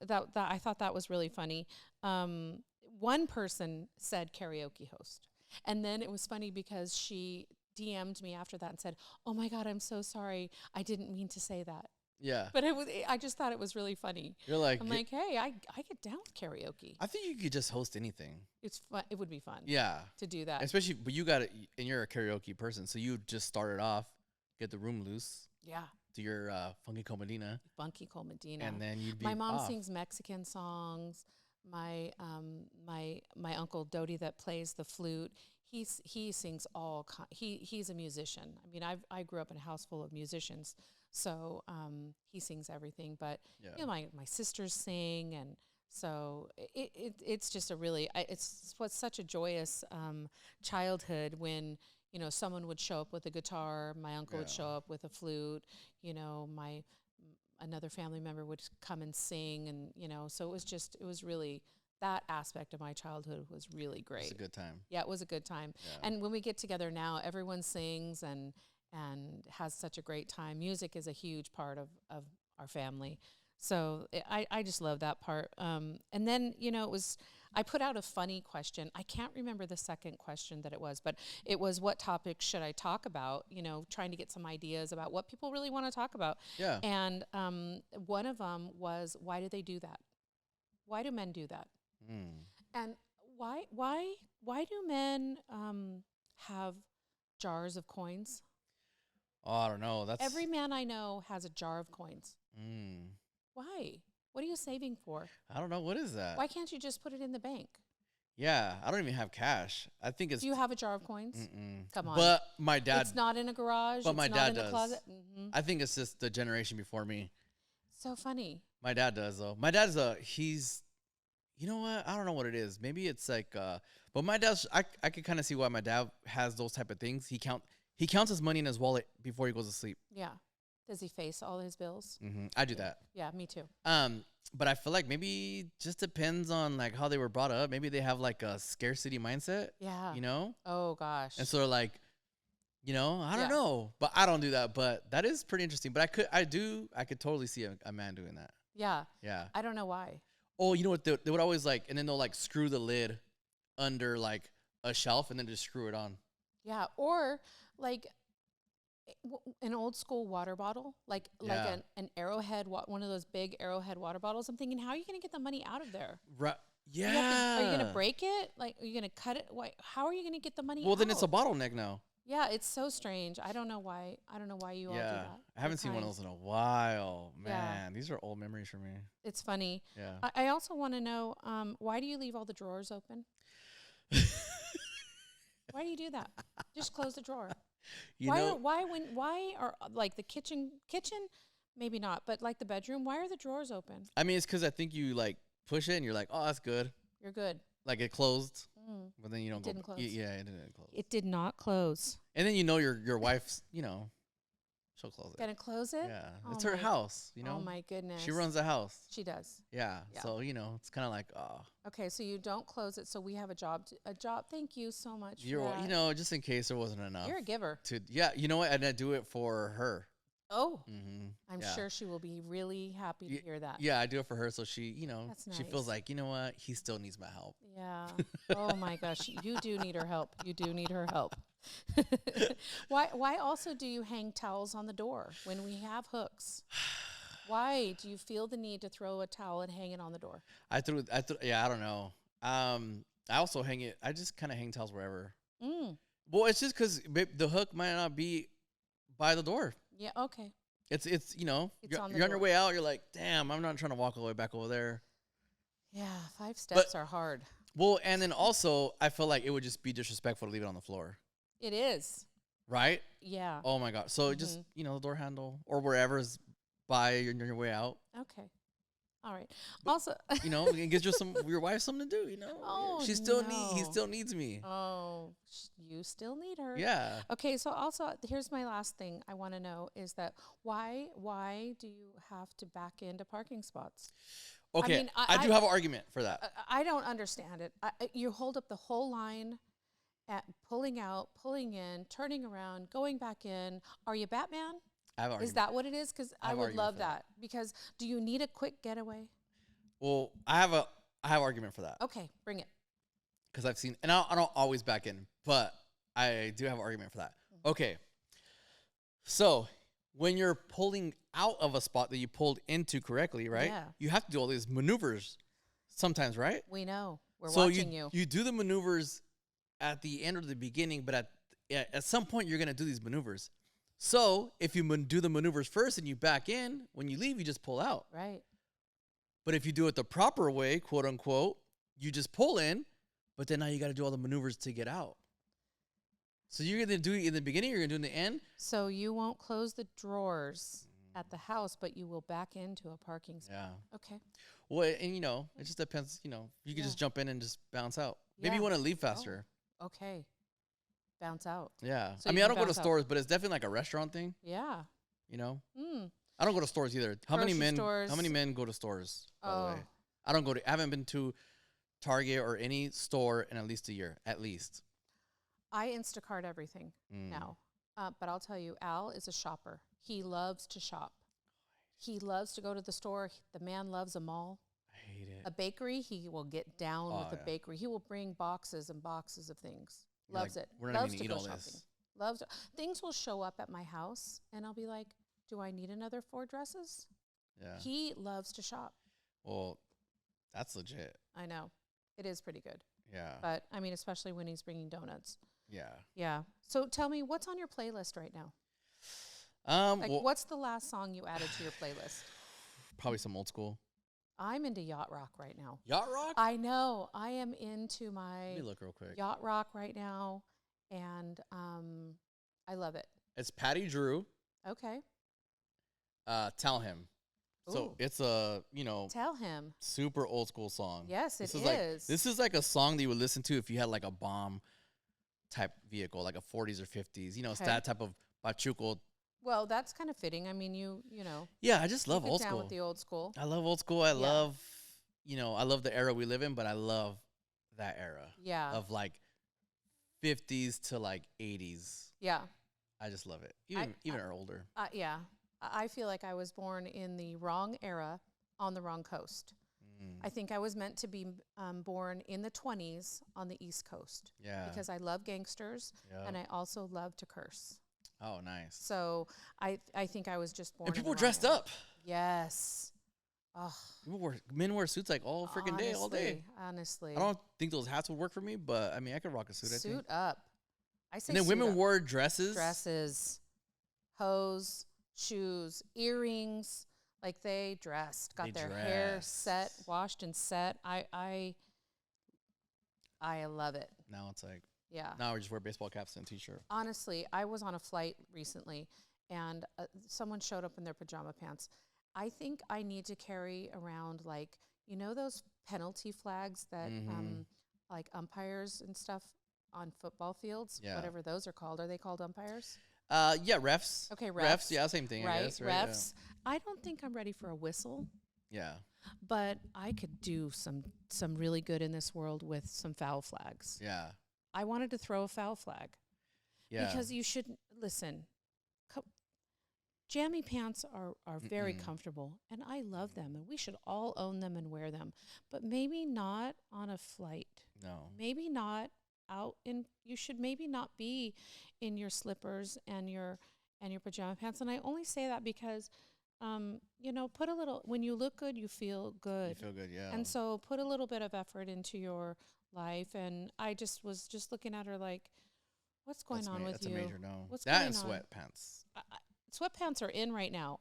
that I thought that was really funny. One person said karaoke host. And then it was funny because she DM'd me after that and said, "Oh my God, I'm so sorry. I didn't mean to say that." Yeah. But I just thought it was really funny. You're like, I'm like, hey, I get down with karaoke. I think you could just host anything. It's fun. It would be fun. Yeah. To do that. Especially, but you got it, and you're a karaoke person, so you just start it off, get the room loose. Yeah. Do your Funky Cold Medina. Funky Cold Medina. And then you'd be My mom off. sings Mexican songs. My uncle Dodie that plays the flute. He sings he's a musician. I mean, I grew up in a house full of musicians, so he sings everything. But you know, my sisters sing, and so it's just a really it's such a joyous childhood when you know someone would show up with a guitar, my uncle would show up with a flute, you know, another family member would come and sing, and you know, so it was really. That aspect of my childhood was really great. It's a good time. Yeah, it was a good time. Yeah. And when we get together now, everyone sings and has such a great time. Music is a huge part of our family. So I just love that part. And then, you know, I put out a funny question. I can't remember the second question that it was, but it was, what topic should I talk about? You know, trying to get some ideas about what people really want to talk about. Yeah. And one of them was, why do they do that? Why do men do that? And why do men have jars of coins? Oh, I don't know. That's every man I know has a jar of coins. Why? What are you saving for? I don't know. What is that? Why can't you just put it in the bank? Yeah, I don't even have cash. I think it's. Do you have a jar of coins? Come on. But my dad. It's not in a garage. But it's my not dad in does. The closet. I think it's just the generation before me. So funny. My dad does though. My dad's he's. You know what? I don't know what it is. Maybe it's like, but my dad's. I could kind of see why my dad has those type of things. He counts his money in his wallet before he goes to sleep. Yeah. Does he face all his bills? I do that. Yeah, me too. But I feel like maybe just depends on like how they were brought up. Maybe they have like a scarcity mindset. Yeah. You know? Oh gosh. And so they're like, you know, I don't know, but I don't do that. But that is pretty interesting. But I could totally see a man doing that. Yeah. Yeah. I don't know why. Oh, you know what? They would always like, and then they'll like screw the lid under like a shelf and then just screw it on. Yeah. Or like an old school water bottle, like an Arrowhead, one of those big Arrowhead water bottles. I'm thinking, how are you going to get the money out of there? Right. Yeah. Are you going to break it? Like, are you going to cut it? How are you going to get the money out? Well, then it's a bottleneck now. Yeah, it's so strange. I don't know why you all do that. I haven't seen one of those in a while. Man, these are old memories for me. It's funny. Yeah. I also want to know, why do you leave all the drawers open? Why do you do that? Just close the drawer. Why are like the kitchen, maybe not, but like the bedroom, why are the drawers open? I mean, it's because I think you like push it and you're like, oh, that's good. You're good. Like it closed, but then you don't didn't close. Yeah, it didn't close. It did not close. And then you know your wife's, you know, she'll close it. Gonna close it? Yeah, it's her house. You know. Oh my goodness. She runs the house. She does. Yeah. So you know, it's kind of like, oh. Okay, so you don't close it. So we have a job. Thank you so much. You know, just in case there wasn't enough. You're a giver. You know what? And I do it for her. Oh, I'm sure she will be really happy to hear that. Yeah, I do it for her, so she, you know, nice. She feels like, you know what, he still needs my help. Yeah. Oh my gosh, you do need her help. You do need her help. Why also do you hang towels on the door when we have hooks? Why do you feel the need to throw a towel and hang it on the door? Yeah, I don't know. I also hang it. I just kind of hang towels wherever. Well, it's just because the hook might not be by the door. Yeah, okay. It's you know, you're on your way out, you're like, damn, I'm not trying to walk all the way back over there. Yeah, 5 steps are hard. Well, and then also, I feel like it would just be disrespectful to leave it on the floor. It is. Right? Yeah. Oh, my God. So just, you know, the door handle or wherever's by your way out. Okay. All right. Also, you know, it gives your wife something to do, you know? Oh, he still needs me. Oh, you still need her. Yeah. Okay, so also, here's my last thing I want to know is that why do you have to back into parking spots? Okay, I mean, I do have an argument for that. I don't understand it. You hold up the whole line, at pulling out, pulling in, turning around, going back in. Are you Batman? I have Is that what it is? Because I would love that. Because do you need a quick getaway? Well, I have argument for that. Okay, bring it. Because I've seen, and I don't always back in, but I do have an argument for that. Okay. So when you're pulling out of a spot that you pulled into correctly, right? Yeah. You have to do all these maneuvers sometimes, right? We know. We're so watching you. You do the maneuvers at the end or the beginning, but at some point you're going to do these maneuvers. So if you do the maneuvers first and you back in, when you leave, you just pull out. Right. But if you do it the proper way, quote unquote, you just pull in, but then now you got to do all the maneuvers to get out. So you're going to do it in the beginning, you're going to do it in the end. So you won't close the drawers at the house, but you will back into a parking spot. Yeah. Okay. Well, and it just depends, you can just jump in and just bounce out. Maybe you want to leave faster. Oh, okay. Bounce out. Yeah. So I mean, I don't go to stores, but it's definitely like a restaurant thing. Yeah. I don't go to stores either. How many men go to stores, by the way? I haven't been to Target or any store in at least a year, at least. I Instacart everything now. But I'll tell you, Al is a shopper. He loves to shop. He loves to go to the store. The man loves a mall. I hate it. A bakery, he will get down with the bakery. He will bring boxes and boxes of things. Loves it. We're not Loves even to eat go all shopping. this. Loves it. Things will show up at my house, and I'll be like, do I need another 4 dresses? Yeah. He loves to shop. Well, that's legit. I know. It is pretty good. Yeah. But, I mean, especially when he's bringing donuts. Yeah. Yeah. So tell me, what's on your playlist right now? What's the last song you added to your playlist? Probably some old school. I'm into yacht rock right now. Yacht rock? I know. I am into my Let me look real quick. yacht rock right now, and I love it. It's Patty Drew. Okay. Tell Him. So Ooh. it's a, Tell Him. super old school song. Yes, it is. This is like a song that you would listen to if you had like a bomb type vehicle, like a 40s or 50s. It's that type of pachuco. Well, that's kind of fitting. I mean, you know. Yeah, I just love old down school. with the old school. I love old school. I love the era we live in, but I love that era. Yeah. Of like 50s to like 80s. Yeah. I just love it. Even older. Yeah. I feel like I was born in the wrong era on the wrong coast. I think I was meant to be born in the 20s on the East Coast. Yeah. Because I love gangsters and I also love to curse. Oh, nice. So I think I was just born. And people in the dressed wrong era. up. Yes. Oh. Men wear suits like all freaking day, all day. Honestly. I don't think those hats would work for me, but I mean, I could rock a suit. I think. Suit up. I say. And then suit women up. wore dresses. Dresses, hose, shoes, earrings. Like they dressed, got their hair set, washed and set. I love it. Now it's like. Yeah. Now we just wear baseball caps and a t-shirt. Honestly, I was on a flight recently, and someone showed up in their pajama pants. I think I need to carry around, like, those penalty flags that like umpires and stuff on football fields, whatever those are called. Are they called umpires? Yeah, refs. Okay, refs. Yeah, same thing, right, I guess. Right, refs. Yeah. I don't think I'm ready for a whistle. Yeah. But I could do some really good in this world with some foul flags. Yeah. I wanted to throw a foul flag. Yeah. Because you shouldn't, listen, jammy pants are very comfortable, and I love them, and we should all own them and wear them. But maybe not on a flight. No. Maybe not you should maybe not be in your slippers and your pajama pants. And I only say that because, put a little, when you look good, you feel good. You feel good, yeah. And so put a little bit of effort into your life. And I just was looking at her like, what's going on with that's you? That's a major no. What's that going and on? sweatpants. Sweatpants are in right now.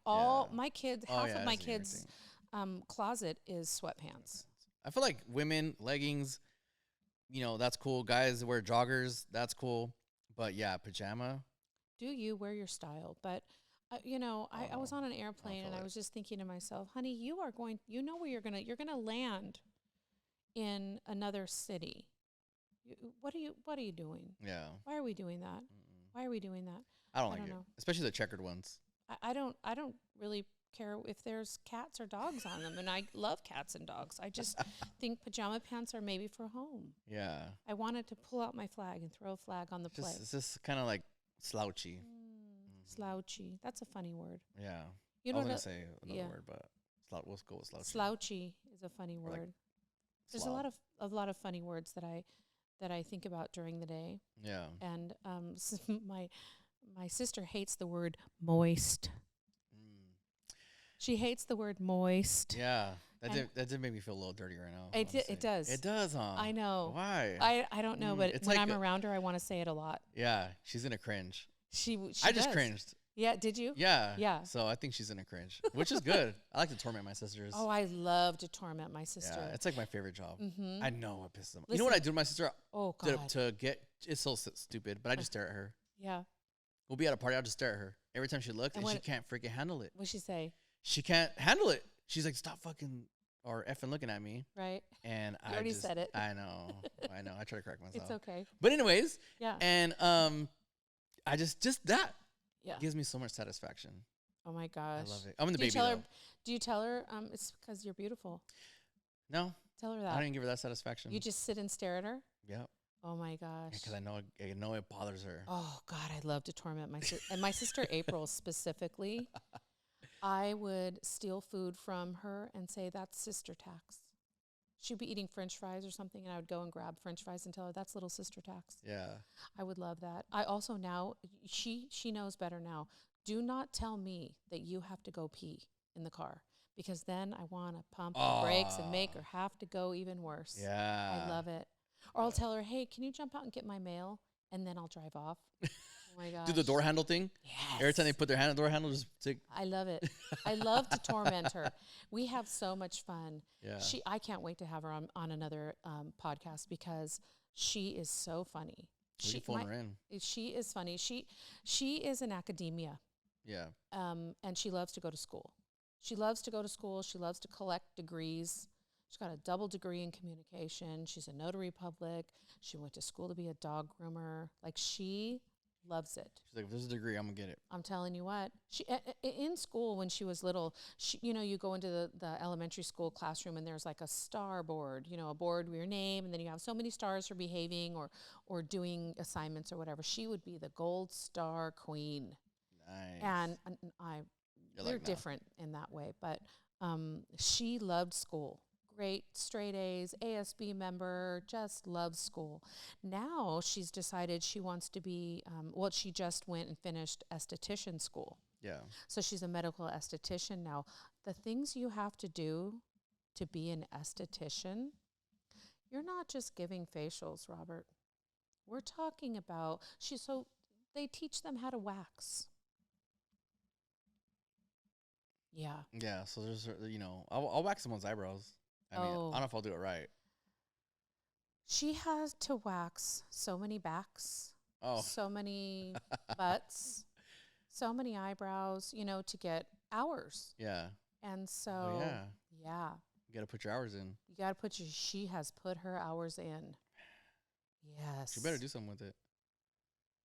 My kids, half of my kids' closet is sweatpants. I feel like women, leggings, that's cool. Guys wear joggers, that's cool. But yeah, pajama. Do you wear your style? But, I was on an airplane and I was just thinking to myself, honey, you are going, where you're going to land in another city. What are you doing? Yeah. Why are we doing that? Why are we doing that? I don't like it. Especially the checkered ones. I don't really care if there's cats or dogs on them. And I love cats and dogs. I just think pajama pants are maybe for home. Yeah. I wanted to pull out my flag and throw a flag on the play. It's just kind of like slouchy. Slouchy. That's a funny word. Yeah. You I was know going to say another word, but we'll go with slouchy. Slouchy is a funny Or like word. There's slob. a lot of funny words that I think about during the day. Yeah. And my sister hates the word moist. She hates the word moist. Yeah. That did make me feel a little dirty right now. It does. It does, huh? I know. Why? I don't know, but it's when like I'm around her, I want to say it a lot. Yeah. She's going to cringe. She I just does. cringed. Yeah, did you? Yeah. Yeah. So I think she's in a cringe, which is good. I like to torment my sisters. Oh, I love to torment my sister. Yeah, it's like my favorite job. Mm-hmm. I know it pisses them. You Listen, know what I do to my sister? Oh, God. To get, it's so stupid, but I just stare at her. Yeah. We'll be at a party, I'll just stare at her. Every time she looks, and she can't freaking handle it. What'd she say? She can't handle it. She's like, stop fucking or effing looking at me. Right. And You already said it. I know. I try to correct myself. It's okay. But anyways. Yeah. And I just that gives me so much satisfaction. Oh my gosh. I love it. I'm in the baby though. Do you tell her it's because you're beautiful? No. Tell her that. I don't even give her that satisfaction. You just sit and stare at her? Yep. Oh my gosh. Because I know it bothers her. Oh God, I love to torment my sister. And my sister April specifically, I would steal food from her and say, that's sister tax. She'd be eating French fries or something, and I would go and grab French fries and tell her, that's little sister tax. Yeah. I would love that. I also now, she knows better now. Do not tell me that you have to go pee in the car, because then I want to pump the brakes and make her have to go even worse. Yeah. I love it. Or I'll tell her, hey, can you jump out and get my mail? And then I'll drive off. Oh my gosh. Do the door handle thing? Yes. Every time they put their hand on the door handle, just take. I love it. I love to torment her. We have so much fun. Yeah. I can't wait to have her on another podcast, because she is so funny. We can phone her in. She is funny. She is in academia. Yeah. And she loves to go to school. She loves to go to school. She loves to collect degrees. She's got a double degree in communication. She's a notary public. She went to school to be a dog groomer. Like, she loves it. She's like, if there's a degree, I'm gonna get it. I'm telling you what. She in school when she was little, you go into the elementary school classroom and there's like a star board, a board with your name, and then you have so many stars for behaving or doing assignments or whatever. She would be the gold star queen. Nice. And we're like different in that way, but she loved school. Great straight A's, ASB member, just loves school. Now she's decided she wants to be, she just went and finished esthetician school. Yeah. So she's a medical esthetician now. The things you have to do to be an esthetician, you're not just giving facials, Robert. We're talking about, they teach them how to wax. Yeah. Yeah. So there's, I'll wax someone's eyebrows. I mean, I don't know if I'll do it right. She has to wax so many backs, so many butts, so many eyebrows, to get hours. Yeah. And so, yeah. You got to put your hours in. She has put her hours in. Yes. She better do something with it.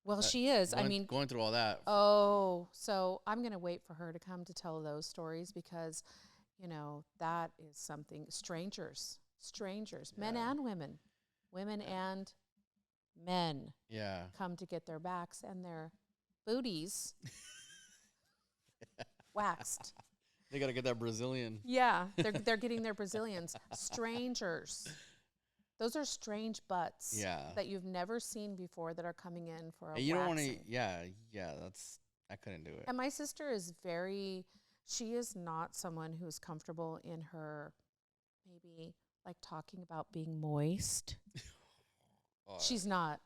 Well, she is. Going through all that. Oh, so I'm going to wait for her to come to tell those stories, because that is something. Strangers, men and women and men come to get their backs and their booties waxed. They got to get that Brazilian. Yeah, they're getting their Brazilians. Strangers. Those are strange butts that you've never seen before that are coming in for a waxing. You don't want to, I couldn't do it. And my sister is she is not someone who's comfortable in her, maybe like talking about being moist. She's not.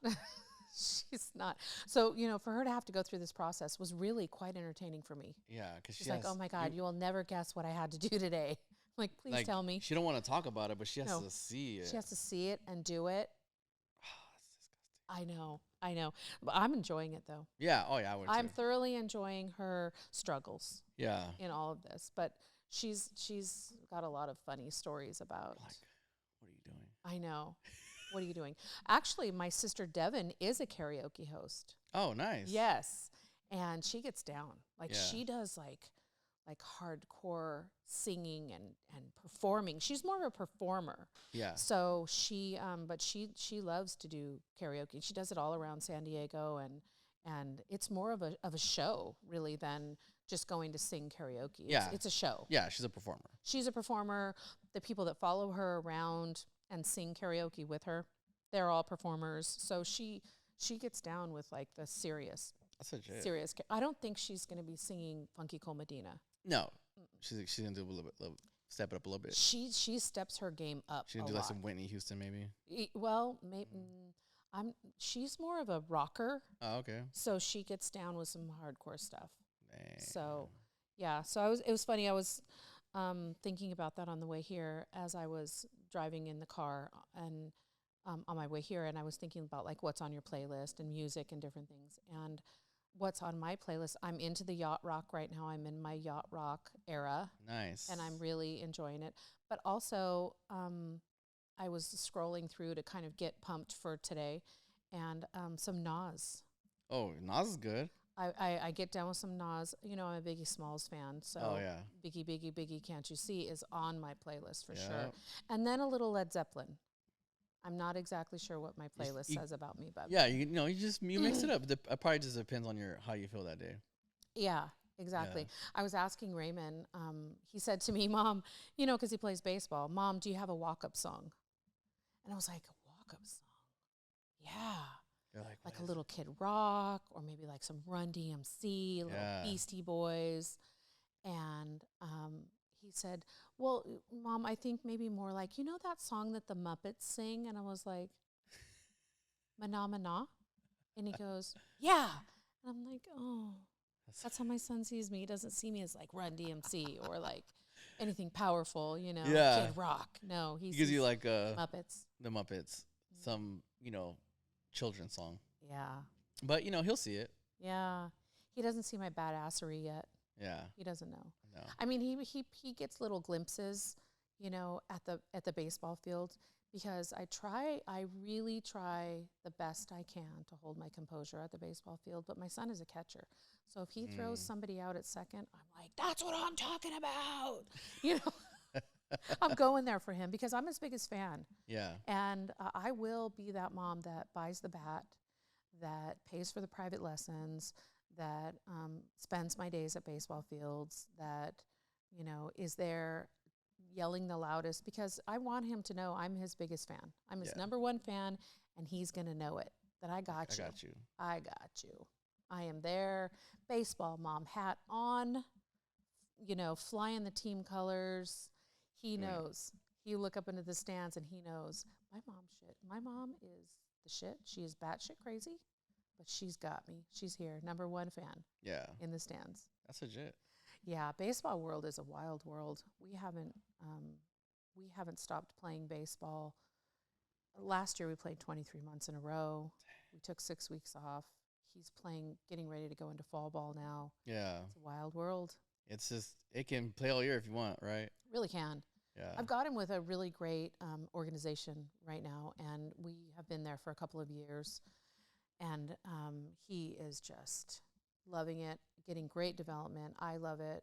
She's not. So, for her to have to go through this process was really quite entertaining for me. Yeah, because she's like, oh my God, you will never guess what I had to do today. Like, please tell me. She don't want to talk about it, but she has to see it. She has to see it and do it. That's disgusting. I know. But I'm enjoying it, though. Yeah. Oh, yeah. I would I'm too. thoroughly enjoying her struggles. Yeah. In all of this, but she's got a lot of funny stories about. Like, what are you doing? I know. What are you doing? Actually, my sister Devin is a karaoke host. Oh, nice. Yes, and she gets down. Like she does like hardcore singing and performing. She's more of a performer. Yeah. So but she loves to do karaoke. She does it all around San Diego, and it's more of a show really than just going to sing karaoke. Yeah. It's a show. Yeah, she's a performer. She's a performer. The people that follow her around and sing karaoke with her, they're all performers. So she gets down with like the serious. That's legit. Serious. I don't think she's going to be singing Funky Cole Medina. No, she's gonna do a little bit, step it up a little bit. She steps her game up. She's gonna do like some Whitney Houston maybe. Well, maybe she's more of a rocker. Oh, okay. So she gets down with some hardcore stuff. Dang. So yeah, so it was funny. I was thinking about that on the way here as I was driving in the car and on my way here, and I was thinking about like what's on your playlist and music and different things. And what's on my playlist, I'm into the yacht rock right now. I'm in my yacht rock era. Nice. And I'm really enjoying it. But also, I was scrolling through to kind of get pumped for today, and some Nas. Oh, Nas is good. I get down with some Nas. You know, I'm a Biggie Smalls fan, so Oh yeah. Biggie, Can't You See is on my playlist for Yep. sure. And then a little Led Zeppelin. I'm not exactly sure what my playlist says about me, but yeah, you mix it up. It probably just depends on how you feel that day. yeah, exactly. Yeah. I was asking Raymond. He said to me, "Mom, you know, because he plays baseball. Mom, do you have a walk-up song?" And I was like, "A walk-up song? Yeah." You're Like a little Kid Rock, or maybe like some Run DMC, little Beastie Boys. And he said, "Well, Mom, I think maybe more like, you know that song that the Muppets sing?" And I was like, "Mana Mana?" And he goes, "Yeah." And I'm like, "Oh, that's how my son sees me. He doesn't see me as like Run DMC or like anything powerful, you know, Yeah. Kid Rock. No, he gives you like Muppets. the Muppets, some children's song. Yeah. But he'll see it. Yeah. He doesn't see my badassery yet. Yeah. He doesn't know. No. I mean, he gets little glimpses, at the baseball field, because I really try the best I can to hold my composure at the baseball field. But my son is a catcher, so if he throws somebody out at second, I'm like, "That's what I'm talking about," I'm going there for him because I'm his biggest fan. Yeah. And I will be that mom that buys the bat, that pays for the private lessons, that spends my days at baseball fields, that, is there yelling the loudest, because I want him to know I'm his biggest fan. I'm his number one fan, and he's going to know it, that I got you. I got you. I am there, baseball mom hat on, flying the team colors. He knows. You look up into the stands and he knows, my mom is the shit. She is batshit crazy, but she's got me. She's here. Number one fan. Yeah. In the stands. That's legit. Yeah. Baseball world is a wild world. We haven't stopped playing baseball. Last year we played 23 months in a row. We took 6 weeks off. He's getting ready to go into fall ball now. Yeah. It's a wild world. It's just, it can play all year if you want, right? Really can. Yeah. I've got him with a really great organization right now, and we have been there for a couple of years. And he is just loving it, getting great development. I love it.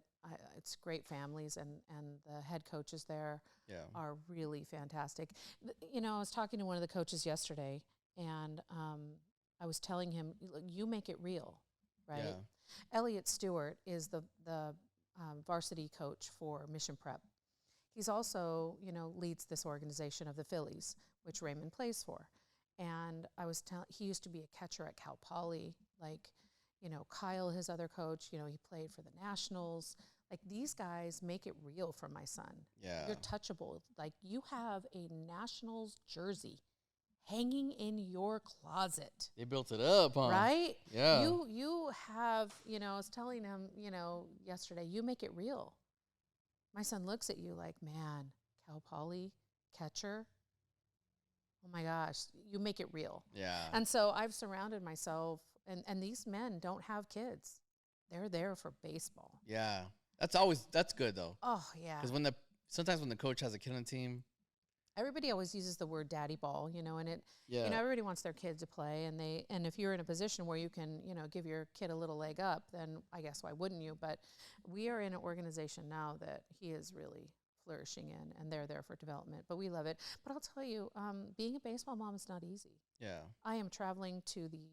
It's great families, and the head coaches there are really fantastic. I was talking to one of the coaches yesterday, and I was telling him, you make it real, right? Yeah. Elliot Stewart is the varsity coach for Mission Prep. He's also, leads this organization of the Phillies, which Raymond plays for. And I was he used to be a catcher at Cal Poly. Like, Kyle, his other coach, he played for the Nationals. Like, these guys make it real for my son. Yeah. You're touchable. Like, you have a Nationals jersey hanging in your closet. They built it up, huh? Right? Yeah. You have, I was telling him, yesterday, you make it real. My son looks at you like, man, Cal Poly, catcher. Oh my gosh, you make it real. Yeah. And so I've surrounded myself, and these men don't have kids. They're there for baseball. Yeah. That's good though. Oh yeah. Because sometimes when the coach has a kid on the team, Everybody always uses the word daddy ball, you know, and Yeah. everybody wants their kid to play, and if you're in a position where you can, give your kid a little leg up, then I guess why wouldn't you? But we are in an organization now that he is really flourishing in, and they're there for development, but we love it. But I'll tell you, being a baseball mom is not easy. Yeah. I am traveling to the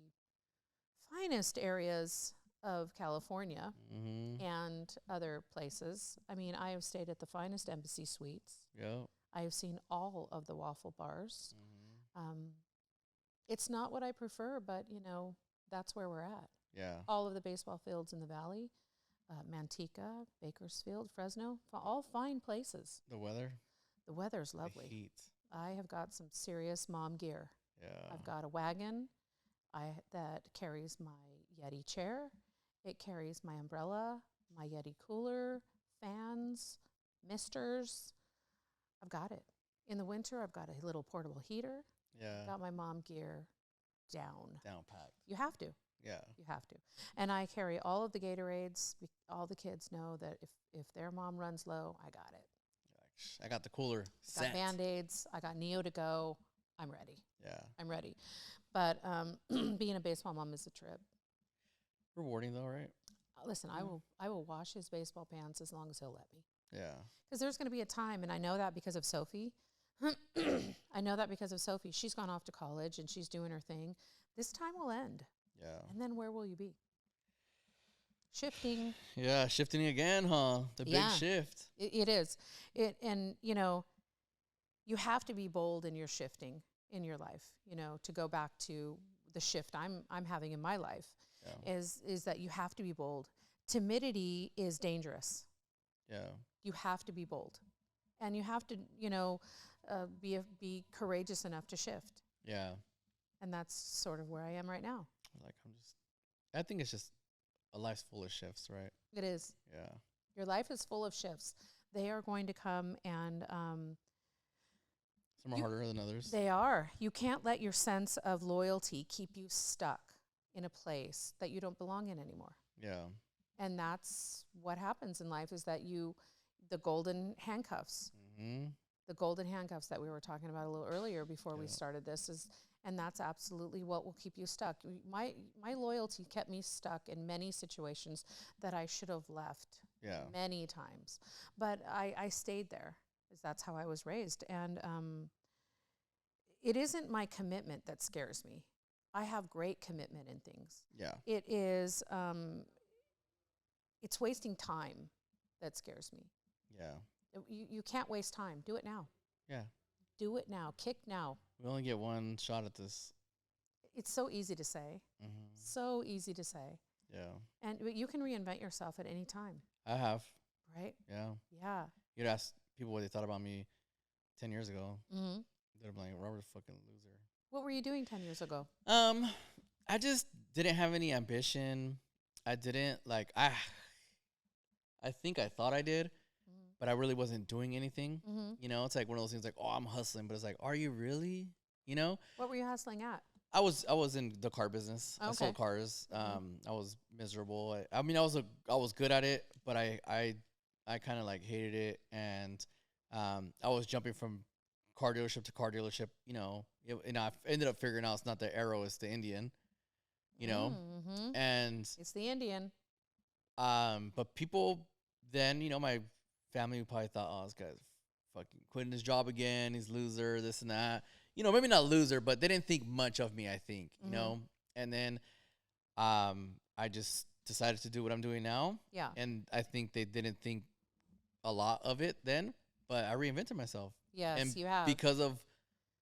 finest areas of California Mm-hmm. and other places. I mean, I have stayed at the finest embassy suites. Yeah. I have seen all of the waffle bars. Mm-hmm. It's not what I prefer, but that's where we're at. Yeah. All of the baseball fields in the valley, Manteca, Bakersfield, Fresno, all fine places. The weather. The weather's The lovely. heat. I have got some serious mom gear. Yeah. I've got a wagon that carries my Yeti chair. It carries my umbrella, my Yeti cooler, fans, misters. I've got it. In the winter, I've got a little portable heater. Yeah. Got my mom gear down. Down packed. You have to. Yeah. You have to. And I carry all of the Gatorades. All the kids know that if their mom runs low, I got it. I got the cooler. I got Band-Aids. I got Neo to go. I'm ready. Yeah. I'm ready. But being a baseball mom is a trip. Rewarding though, right? Listen, I will wash his baseball pants as long as he'll let me. Yeah. Because there's going to be a time, and I know that because of Sophie. I know that because of Sophie. She's gone off to college, and she's doing her thing. This time will end. Yeah. And then where will you be? Shifting. Yeah, shifting again, huh? The big shift. It is. And you have to be bold in your shifting in your life, to go back to the shift I'm having in my life. Yeah. Is that you have to be bold. Timidity is dangerous. Yeah. You have to be bold, and you have to, be courageous enough to shift. Yeah. And that's sort of where I am right now. I think it's just a life's full of shifts, right? It is. Yeah. Your life is full of shifts. They are going to come, and some are harder than others. they are. You can't let your sense of loyalty keep you stuck in a place that you don't belong in anymore. Yeah. And that's what happens in life, is that the golden handcuffs, Mm-hmm. the golden handcuffs that we were talking about a little earlier before we started this and that's absolutely what will keep you stuck. My loyalty kept me stuck in many situations that I should have left many times. But I stayed there, because that's how I was raised. And it isn't my commitment that scares me. I have great commitment in things. Yeah. It is, it's wasting time that scares me. Yeah. You can't waste time. Do it now. Yeah. Do it now. Kick now. We only get one shot at this. It's so easy to say. Mm-hmm. So easy to say. Yeah. And you can reinvent yourself at any time. I have. Right? Yeah. Yeah. You'd ask people what they thought about me 10 years ago. Mm-hmm. They're like, Robert's a fucking loser. What were you doing 10 years ago? I just didn't have any ambition. I didn't I think I thought I did, but I really wasn't doing anything. Mm-hmm. It's like one of those things like, oh, I'm hustling, but it's like, are you really? What were you hustling at? I was in the car business. Okay. I sold cars. I was miserable. I mean, I was good at it, but I kind of hated it, and I was jumping from car dealership to car dealership. And I ended up figuring out it's not the Arrow, it's the Indian. Mm-hmm. And It's the Indian. but people then, my family probably thought, oh, this guy's fucking quitting his job again. He's loser, this and that. Maybe not loser, but they didn't think much of me, I think, And then I just decided to do what I'm doing now. Yeah. And I think they didn't think a lot of it then, but I reinvented myself. Yes, and you have. Because of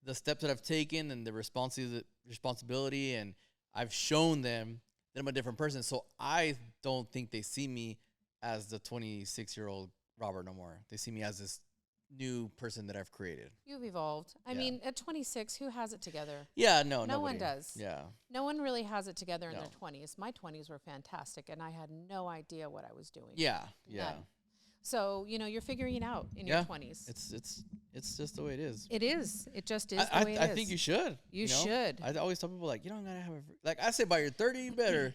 the steps that I've taken and the responsibility, and I've shown them that I'm a different person. So I don't think they see me as the 26-year-old Robert no more. They see me as this new person that I've created. You've evolved. I mean, at 26, who has it together? Yeah, no one does. Yeah. No one really has it together in No. their 20s. My 20s were fantastic, and I had no idea what I was doing. Yeah. None. So, you're figuring it out in your 20s. It's just the way it is. It is. It just is the way it is. I think you should. You should. I always tell people, you don't gotta have I say by your 30, you better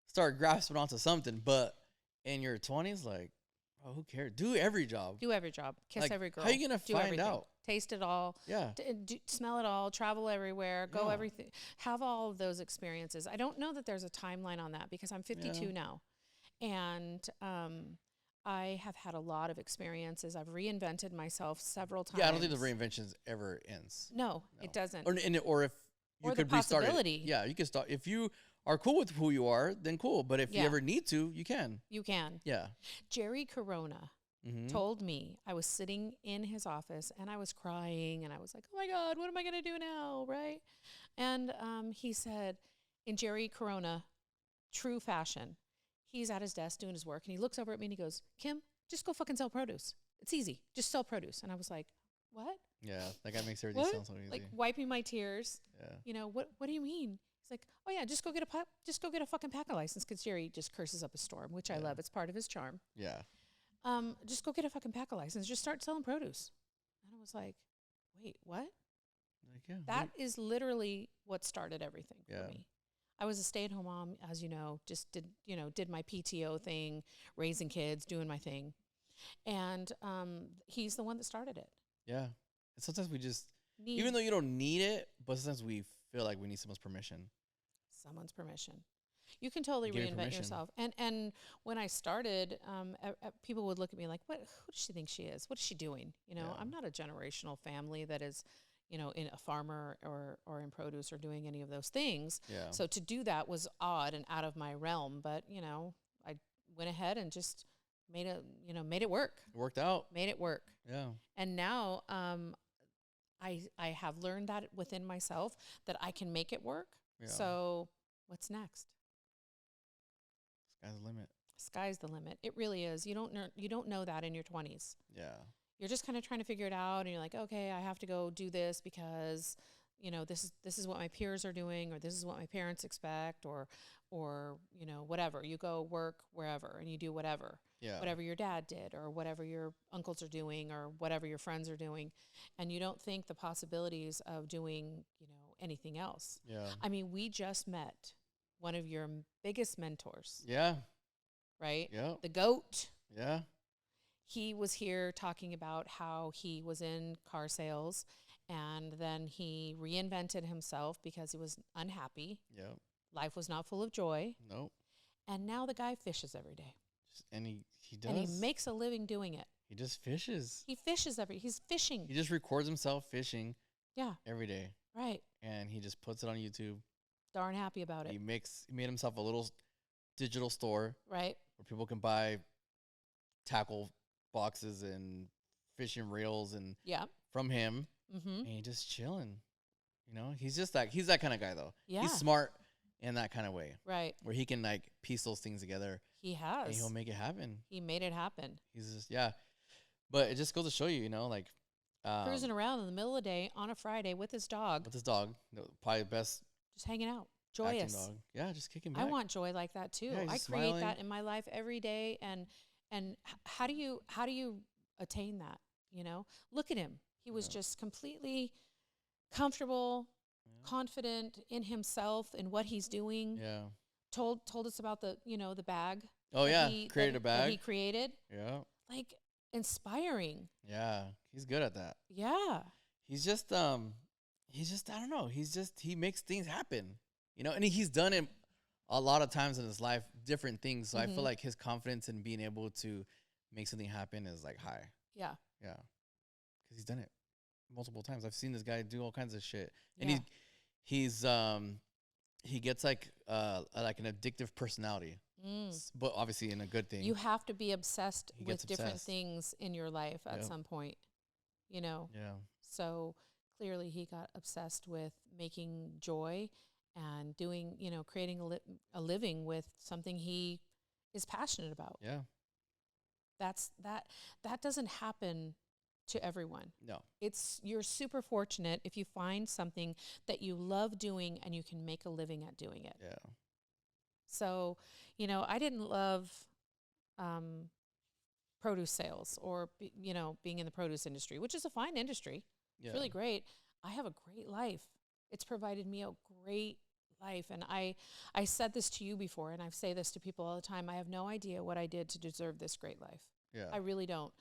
start grasping onto something. But in your 20s, Oh, who cares? Do every job. Do every job. Kiss Like, every girl. how you gonna do find everything. out? Taste it all. Yeah. Smell it all. Travel everywhere. Go Yeah. everything. Have all of those experiences. I don't know that there's a timeline on that because I'm 52 Yeah. now, and I have had a lot of experiences. I've reinvented myself several times. Yeah, I don't think the reinvention ever ends. No, No. it doesn't. Or if you Or the could restart it. possibility. Yeah, you can start. If you are cool with who you are, then cool. But if you Yeah. ever need to, you can. You can. Yeah. Jerry Corona Mm-hmm. told me, I was sitting in his office and I was crying and I was like, oh my God, what am I going to do now? Right. And he said, in Jerry Corona, true fashion, he's at his desk doing his work and he looks over at me and he goes, Kim, just go fucking sell produce. It's easy. Just sell produce. And I was like, what? Yeah, that guy makes everything What? sound so easy. Like wiping my tears. Yeah. You know, what do you mean? He's like, oh yeah, just go get a fucking packer license, because Jerry just curses up a storm, which I Yeah. love. It's part of his charm. Yeah. Just go get a fucking packer license. Just start selling produce. And I was like, wait, what? Like, yeah. That is literally what started everything Yeah. for me. I was a stay-at-home mom, as you know, just did my PTO thing, raising kids, doing my thing. And he's the one that started it. Yeah. And sometimes we just, even though you don't need it, but sometimes we feel like we need someone's permission. Someone's permission. You can totally Give reinvent permission. yourself. And when I started, people would look at me like, "What? Who does she think she is? What is she doing?" You know, Yeah. I'm not a generational family that is, in a farmer or in produce or doing any of those things. Yeah. So to do that was odd and out of my realm. But I went ahead and just made it work. It worked out. Made it work. Yeah. And now I have learned that within myself that I can make it work. Yeah. So what's next? Sky's the limit. Sky's the limit. It really is. You don't know that in your 20s. Yeah. You're just kind of trying to figure it out, and you're like, okay, I have to go do this because this is what my peers are doing, or this is what my parents expect, or whatever. You go work wherever and you do whatever. Yeah. Whatever your dad did, or whatever your uncles are doing, or whatever your friends are doing, and you don't think the possibilities of doing anything else. Yeah. I mean, we just met one of your biggest mentors, Yeah. right? Yeah. The GOAT. Yeah. He was here talking about how he was in car sales, and then he reinvented himself because he was unhappy. Yep. Life was not full of joy. Nope. And now the guy fishes every day. And he does. And he makes a living doing it. He just fishes. He fishes he's fishing. He just records himself fishing Yeah, every day, right. and he just puts it on YouTube. Darn happy about He it. made himself a little digital store Right. where people can buy tackle boxes and fishing reels and Yeah. from him, Mm-hmm. and he's just chilling. He's that kind of guy though. Yeah. He's smart in that kind of way Right. where he can like piece those things together He and has. he'll make it happen. He made it happen. He's just but it just goes to show you, like Cruising around in the middle of the day on a Friday with his dog, with his dog, probably best just hanging out, acting joyous. dog. Yeah, just kicking back. I want joy like that too. Yeah, he's I just create smiling. that in my life every day. And how do you attain that? Look at him. He was Yeah. just completely comfortable, Yeah. confident in himself and what he's doing. Yeah. Told us about the bag. Oh that yeah, he- created a that he bag. created. Yeah. Like inspiring. Yeah, he's good at that. Yeah. He's just I don't know. He makes things happen. And he's done it a lot of times in his life, different things. So I Mhm. feel like his confidence in being able to make something happen is like high. Yeah. Yeah. Cuz he's done it multiple times. I've seen this guy do all kinds of shit. And Yeah. he gets like an addictive personality. But obviously in a good thing. You have to be obsessed He with gets different obsessed. things in your life at Yep. some point. Yeah. So clearly he got obsessed with making joy and doing, creating a living with something he is passionate about. Yeah. That doesn't happen to everyone. No. You're super fortunate if you find something that you love doing and you can make a living at doing it. Yeah. So, I didn't love produce sales or, being in the produce industry, which is a fine industry. Yeah. It's really great. I have a great life. It's provided me a great life. And I said this to you before, and I say this to people all the time. I have no idea what I did to deserve this great life. Yeah. I really don't.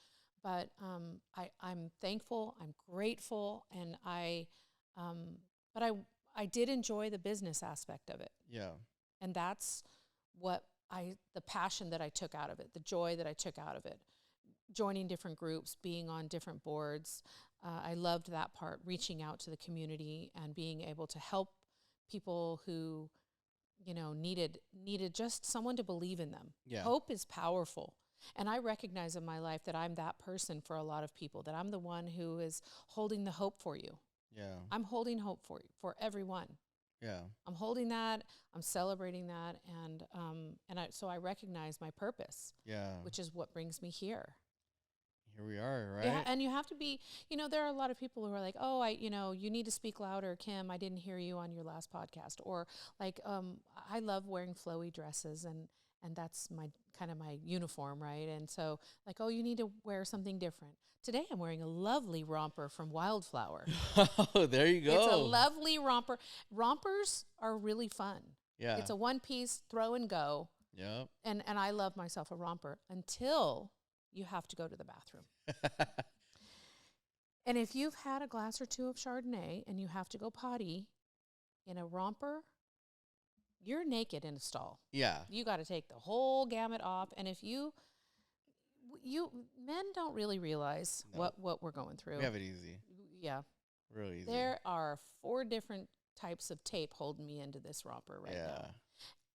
But I'm thankful. I'm grateful, and but I did enjoy the business aspect of it, Yeah. and that's what the passion that I took out of it, the joy that I took out of it, joining different groups, being on different boards. I loved that part, reaching out to the community and being able to help people who, needed just someone to believe in them. Yeah. Hope is powerful. And I recognize in my life that I'm that person for a lot of people, that I'm the one who is holding the hope for you. Yeah. I'm holding hope for you, for everyone. Yeah. I'm holding that. I'm celebrating that, so I recognize my purpose, Yeah. which is what brings me here. Here we are, right? Yeah, and you have to be. There are a lot of people who are like, "Oh, you need to speak louder, Kim. I didn't hear you on your last podcast." Or like, I love wearing flowy dresses, and that's my kind of my uniform, right? And so, like, oh, you need to wear something different. Today, I'm wearing a lovely romper from Wildflower. Oh, there you go. It's a lovely romper. Rompers are really fun. Yeah. It's a one piece, throw and go. Yep. And I love myself a romper until you have to go to the bathroom. And if you've had a glass or two of Chardonnay and you have to go potty in a romper, you're naked in a stall. Yeah. You got to take the whole gamut off. And if you men don't really realize what we're going through. We have it easy. Yeah. Real easy. There are 4 different types of tape holding me into this romper right now.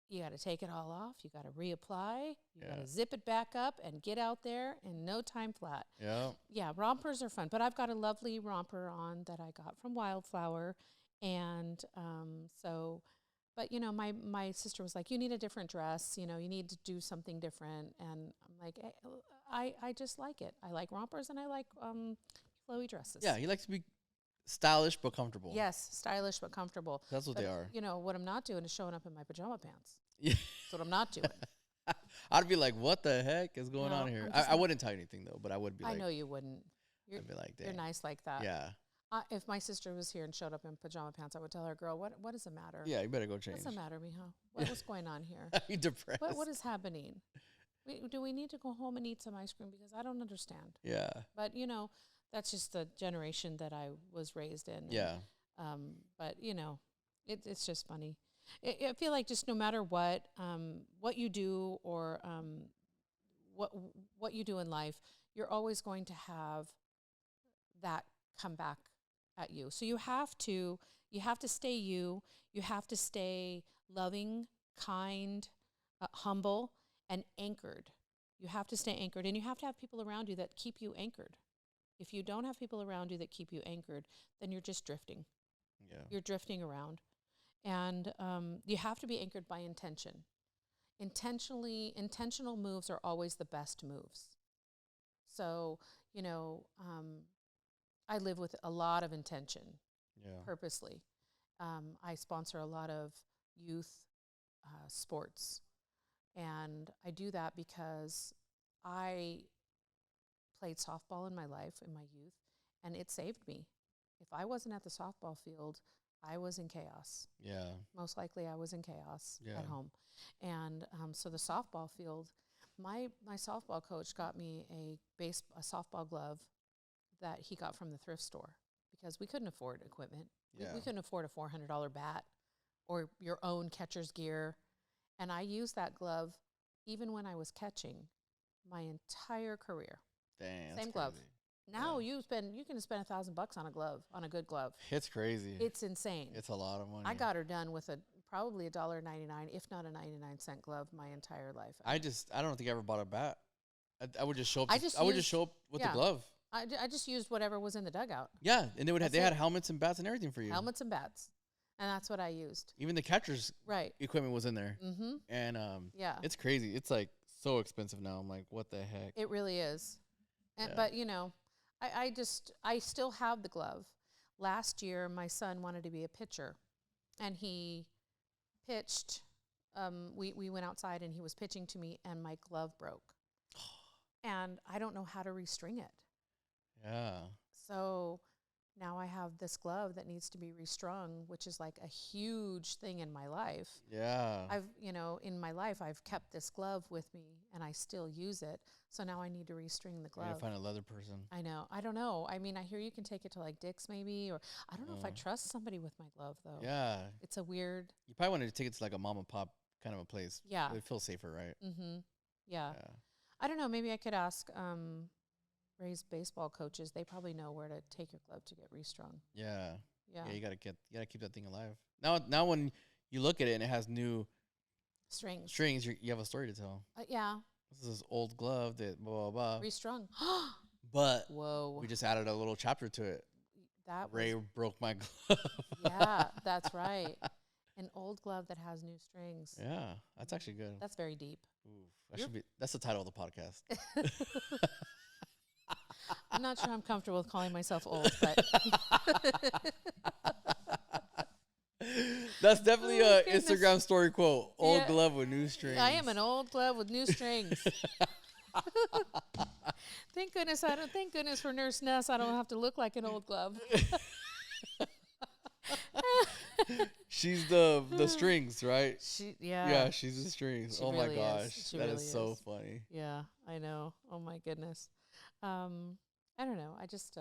You got to take it all off. You got to reapply. You got to zip it back up and get out there in no time flat. Yeah. Yeah, rompers are fun. But I've got a lovely romper on that I got from Wildflower. And but, my sister was like, you need a different dress. You need to do something different. And I'm like, I just like it. I like rompers and I like flowy dresses. Yeah, he likes to be stylish but comfortable. Yes, stylish but comfortable. That's what they are. What I'm not doing is showing up in my pajama pants. Yeah. That's what I'm not doing. I'd be like, what the heck is going on here? I wouldn't tell you anything, though, but I would be like. I know you wouldn't. I'd be like, you're nice like that. Yeah. If my sister was here and showed up in pajama pants, I would tell her, girl, what is the matter? Yeah, you better go change. What's the matter, Mijo? What's going on here? Are you depressed? What is happening? Do we need to go home and eat some ice cream? Because I don't understand. Yeah. But, that's just the generation that I was raised in. Yeah. But, it's just funny. I feel like just no matter what you do or what you do in life, you're always going to have that come back at you. So you have to stay you. You have to stay loving, kind, humble, and anchored. You have to stay anchored, and you have to have people around you that keep you anchored. If you don't have people around you that keep you anchored, then you're just drifting. Yeah. You're drifting around. And you have to be anchored by intention. Intentional moves are always the best moves. So, I live with a lot of intention, purposely. I sponsor a lot of youth sports. And I do that because I played softball in my life, in my youth, and it saved me. If I wasn't at the softball field, I was in chaos. Yeah. Most likely I was in chaos at home. And so the softball field, my softball coach got me a softball glove that he got from the thrift store because we couldn't afford equipment. Yeah. We couldn't afford a $400 bat or your own catcher's gear. And I used that glove even when I was catching my entire career. Damn. Same glove. Now you can spend $1,000 on a glove, on a good glove. It's crazy. It's insane. It's a lot of money. I got her done with probably $1.99, if not a 99-cent glove, my entire life. I don't think I ever bought a bat. I would just show up. I would just show up with the yeah. glove. I just used whatever was in the dugout. Yeah, and they had helmets and bats and everything for you. Helmets and bats, and that's what I used. Even the catcher's right equipment was in there. Mm-hmm. And yeah, it's crazy. It's like so expensive now. I'm like, what the heck? It really is. And, Yeah. But I still have the glove. Last year, my son wanted to be a pitcher, and he pitched. We went outside, and he was pitching to me, and my glove broke. And I don't know how to restring it. Yeah. So now I have have this glove that needs to be restrung, which is like a huge thing in my life. Yeah. In my life, I've kept this glove with me and I still use it. So now I need to restring the You gotta glove. find a leather person. I know. I don't know. I mean, I hear you can take it to like Dick's maybe, or I don't know if I trust somebody with my glove though. Yeah. It's a weird. You probably want to take it to like a mom and pop kind of a place. Yeah. It feels safer, right? Mm-hmm. Yeah. Yeah. I don't know. Maybe I could ask Ray's baseball coaches. They probably know where to take your glove to get restrung. Yeah. Yeah. Yeah. You gotta keep that thing alive. Now when you look at it and it has new strings, you have a story to tell. Yeah. This is old glove that blah blah blah. Restrung. But Whoa. we just added a little chapter to it. Ray broke my glove. Yeah, that's right. An old glove that has new strings. Yeah, that's actually good. That's very deep. Oof, that's the title of the podcast. I'm not sure I'm comfortable with calling myself old, but that's definitely a Instagram story quote. Old glove with new strings. I am an old glove with new strings. Thank goodness for Nurse Ness. I don't have to look like an old glove. She's the strings, right? Yeah, she's the strings. She Oh really my gosh, is. that really is so funny. Yeah, I know. Oh my goodness. I don't know. I just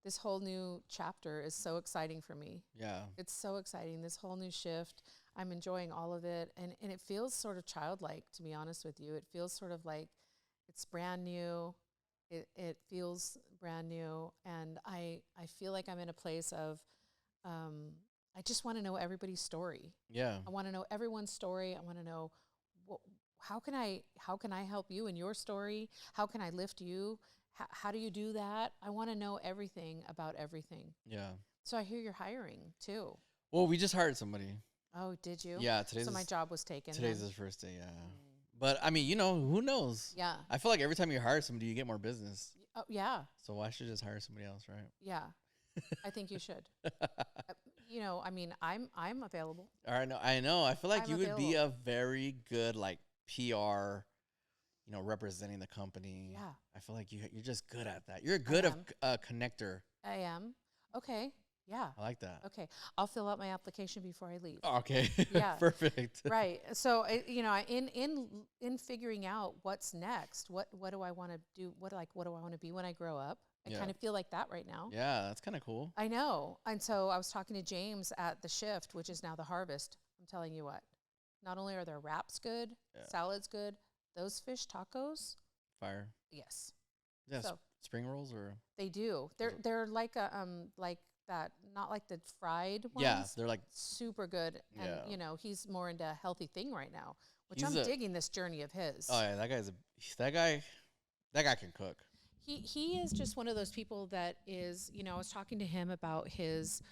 this whole new chapter is so exciting for me. Yeah, it's so exciting. This whole new shift. I'm enjoying all of it, and it feels sort of childlike, to be honest with you. It feels sort of like it's brand new. It feels brand new, and I feel like I'm in a place of I just want to know everybody's story. Yeah, I want to know everyone's story. I want to know how can I help you in your story? How can I lift you? How do you do that? I want to know everything about everything. Yeah. So I hear you're hiring too. Well, we just hired somebody. Oh, did you? Yeah, so my job was taken. Today's his first day, yeah. But I mean, who knows? Yeah. I feel like every time you hire somebody, you get more business. Oh, yeah. So why should just hire somebody else, right? Yeah. I think you should. I mean, I'm available. All right, I know. I feel like I'm you would be available. a very good like PR, representing the company. Yeah. I feel like you're just good at that. You're good of connector. I am. Okay. Yeah. I like that. Okay. I'll fill out my application before I leave. Okay. Yeah. Perfect. Right. So, in figuring out what's next, what do I want to do? What do I want to be when I grow up? I kind of feel like that right now. Yeah, that's kind of cool. I know. And so I was talking to James at the Shift, which is now the Harvest. I'm telling you what, not only are their wraps good, salads good, those fish tacos. Fire. Yes. Yeah. So, spring rolls or? They do. They're like like that, not like the fried ones. Yeah, they're like super good. And he's more into a healthy thing right now, which I'm digging this journey of his. Oh yeah, that guy can cook. He is just one of those people that is, I was talking to him about his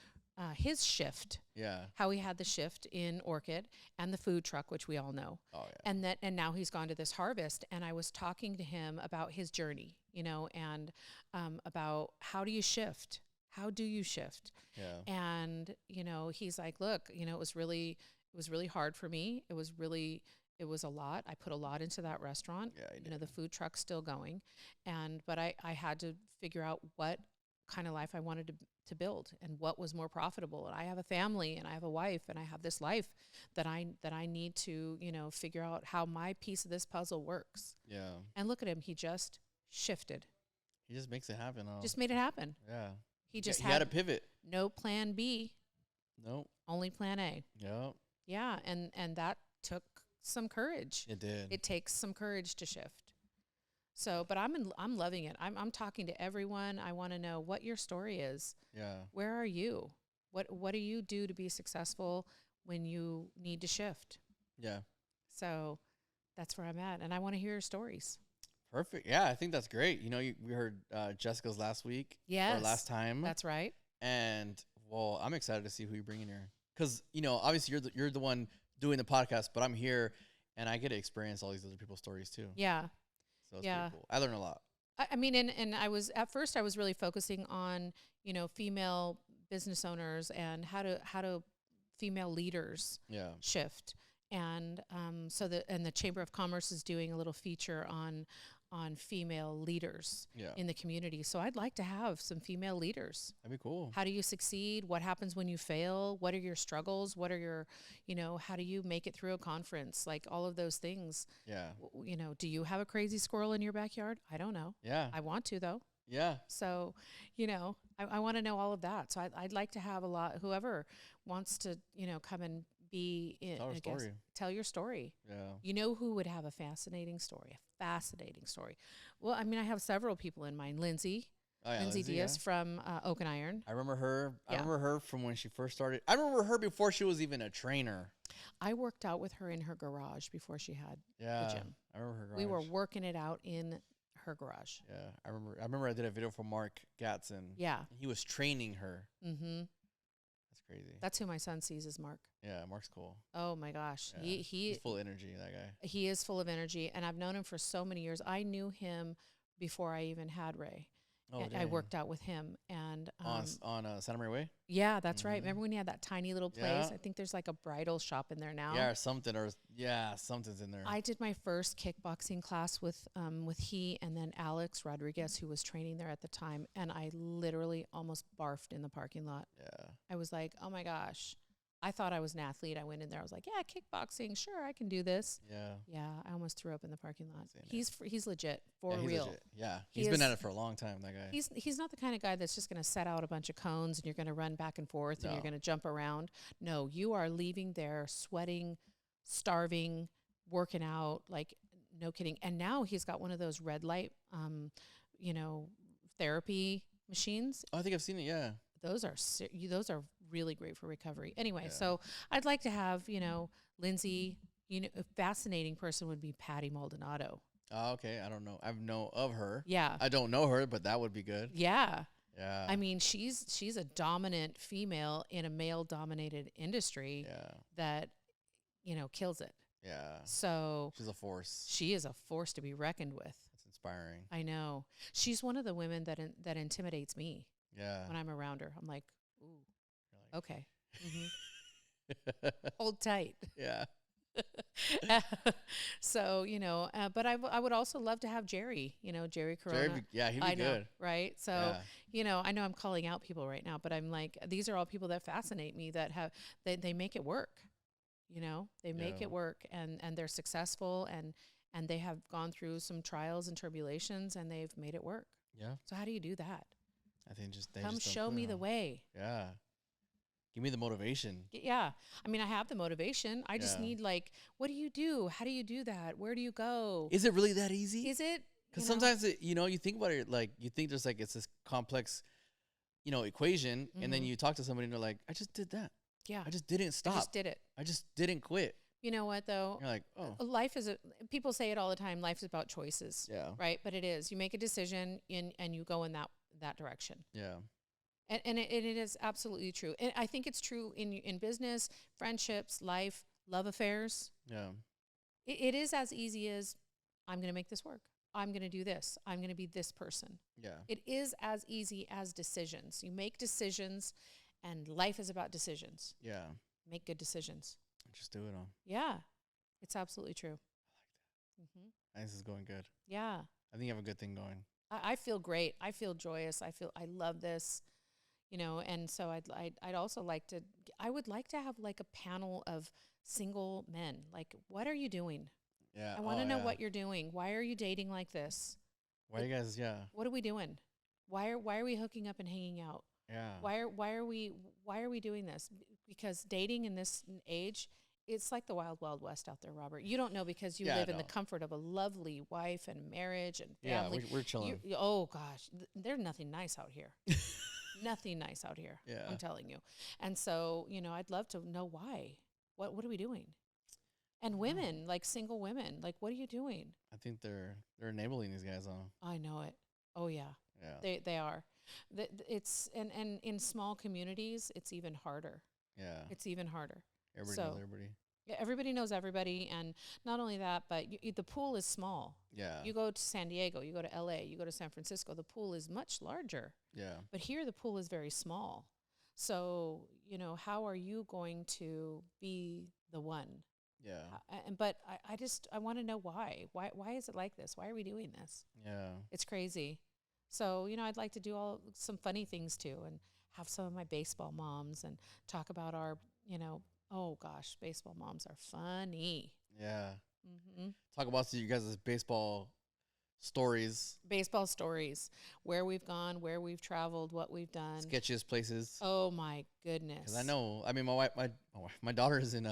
shift. Yeah. How he had the shift in Orchid and the food truck, which we all know. Oh yeah. And now he's gone to this Harvest, and I was talking to him about his journey, and about how do you shift? How do you shift? Yeah. And he's like, look, it was really hard for me. It was a lot. I put a lot into that restaurant. Yeah, the food truck's still going, but I had to figure out what kind of life I wanted to build and what was more profitable. And I have a family and I have a wife and I have this life that I need to, figure out how my piece of this puzzle works. Yeah. And look at him. He just shifted. He just makes it happen. Huh? Just made it happen. Yeah. He just had a pivot. No plan B. Nope. Only plan A. Yep. Yeah. And that took some courage. It did. It takes some courage to shift. So, but I'm loving it. I'm talking to everyone. I want to know what your story is. Yeah. Where are you? What do you do to be successful when you need to shift? Yeah. So that's where I'm at, and I want to hear your stories. Perfect. Yeah, I think that's great. We heard Jessica's last week. Yes. Or last time. That's right. And well, I'm excited to see who you bring in here, because obviously you're the one doing the podcast, but I'm here and I get to experience all these other people's stories too. Yeah. So it's pretty cool. I learned a lot. I mean, and I was at first I was really focusing on female business owners and how to female leaders shift, and the Chamber of Commerce is doing a little feature on on female leaders Yeah. in the community. So I'd like to have some female leaders. That'd be cool. How do you succeed? What happens when you fail? What are your struggles? What are your, how do you make it through a conference? Like all of those things. Yeah. Do you have a crazy squirrel in your backyard? I don't know. Yeah. I want to though. Yeah. So, I want to know all of that. So I'd like to have whoever wants to, come and be in, Tell our story. Tell your story. Yeah. You know who would have a fascinating story? Well, I mean, I have several people in mind. Lindsay Diaz from Oak and Iron. I remember her. Yeah. I remember her from when she first started. I remember her before she was even a trainer. I worked out with her in her garage before she had the gym. I remember her garage. We were working it out in her garage. Yeah, I remember I did a video for Mark Gatson. Yeah. He was training her. Mm-hmm. That's crazy. That's who my son sees as Mark. Yeah, Mark's cool. Oh my gosh. Yeah. He's full of energy, that guy. He is full of energy, and I've known him for so many years. I knew him before I even had Ray. Oh, I worked out with him, and on Santa Maria Way. yeah, that's right. Remember when he had that tiny little place? Yeah. I think there's like a bridal shop in there now. Yeah, something's in there. I did my first kickboxing class with he and then Alex Rodriguez, who was training there at the time, and I literally almost barfed in the parking lot. Yeah. I was like, oh my gosh. I thought I was an athlete. I went in there. I was like, yeah, kickboxing. Sure, I can do this. Yeah. Yeah, I almost threw up in the parking lot. He's legit, for he's real. Legit. Yeah, he's been at it for a long time, that guy. He's not the kind of guy that's just going to set out a bunch of cones and you're going to run back and forth and you're going to jump around. No, you are leaving there sweating, starving, working out, like no kidding. And now he's got one of those red light, therapy machines. Oh, I think I've seen it. Yeah. Those are really great for recovery. Anyway, so I'd like to have, Lindsay, a fascinating person would be Patty Maldonado. Oh, okay. I don't know. I know of her. Yeah. I don't know her, but that would be good. Yeah. Yeah. I mean, she's a dominant female in a male-dominated industry that, kills it. Yeah. So she's a force. She is a force to be reckoned with. It's inspiring. I know. She's one of the women that intimidates me. Yeah. When I'm around her, I'm like, ooh, okay. Mm-hmm. Hold tight. Yeah. So, but I would also love to have Jerry, Jerry Corona. He'd be good. Right? So, I know I'm calling out people right now, but I'm like, these are all people that fascinate me that they make it work, they make it work and they're successful and they have gone through some trials and tribulations and they've made it work. Yeah. So how do you do that? I think come show me the way. Yeah. Give me the motivation. Yeah. I mean, I have the motivation. I just need what do you do? How do you do that? Where do you go? Is it really that easy? Is it? Because sometimes, you think about it, like you think there's it's this complex, equation. And then you talk to somebody and they're like, I just did that. Yeah. I just didn't stop. I just did it. I just didn't quit. You know what, though? You're like, oh. Life is people say it all the time. Life is about choices. Yeah. Right? But it is. You make a decision and you go in that direction. Yeah. And it is absolutely true. And I think it's true in business, friendships, life, love affairs. Yeah. It is as easy as I'm going to make this work. I'm going to do this. I'm going to be this person. Yeah. It is as easy as decisions. You make decisions and life is about decisions. Yeah. Make good decisions. Just do it all. Yeah. It's absolutely true. I like that. Mm-hmm. This is going good. Yeah. I think you have a good thing going. I feel great. I feel joyous. I love this. And so I'd also like to, I would like to have like a panel of single men. Like, what are you doing? Yeah. I want to know what you're doing. Why are you dating like this? Why you guys, What are we doing? Why are we hooking up and hanging out? Yeah. Why are we doing this? Because dating in this age, it's like the wild, wild west out there, Robert. You don't know because you live in the comfort of a lovely wife and marriage and family. Yeah, we're chilling. Oh gosh, there's nothing nice out here. Nothing nice out here. Yeah. I'm telling you. And so, I'd love to know why. What are we doing? And women, like single women, like what are you doing? I think they're enabling these guys on. I know it. Oh yeah. Yeah. They are. It's and in small communities, it's even harder. Yeah. It's even harder. Everybody knows everybody. Yeah, everybody knows everybody, and not only that, but the pool is small. Yeah. You go to San Diego, you go to LA, you go to San Francisco, the pool is much larger. Yeah. But here the pool is very small. So, how are you going to be the one? Yeah. But I want to know why. Why is it like this? Why are we doing this? Yeah. It's crazy. So, I'd like to do some funny things too and have some of my baseball moms and talk about our, oh gosh, baseball moms are funny. Yeah. Hmm. Talk about you guys' baseball stories, Baseball stories, where we've gone, where we've traveled, what we've done. sketchiest places. Oh my goodness. Because I know, I mean, my daughter is in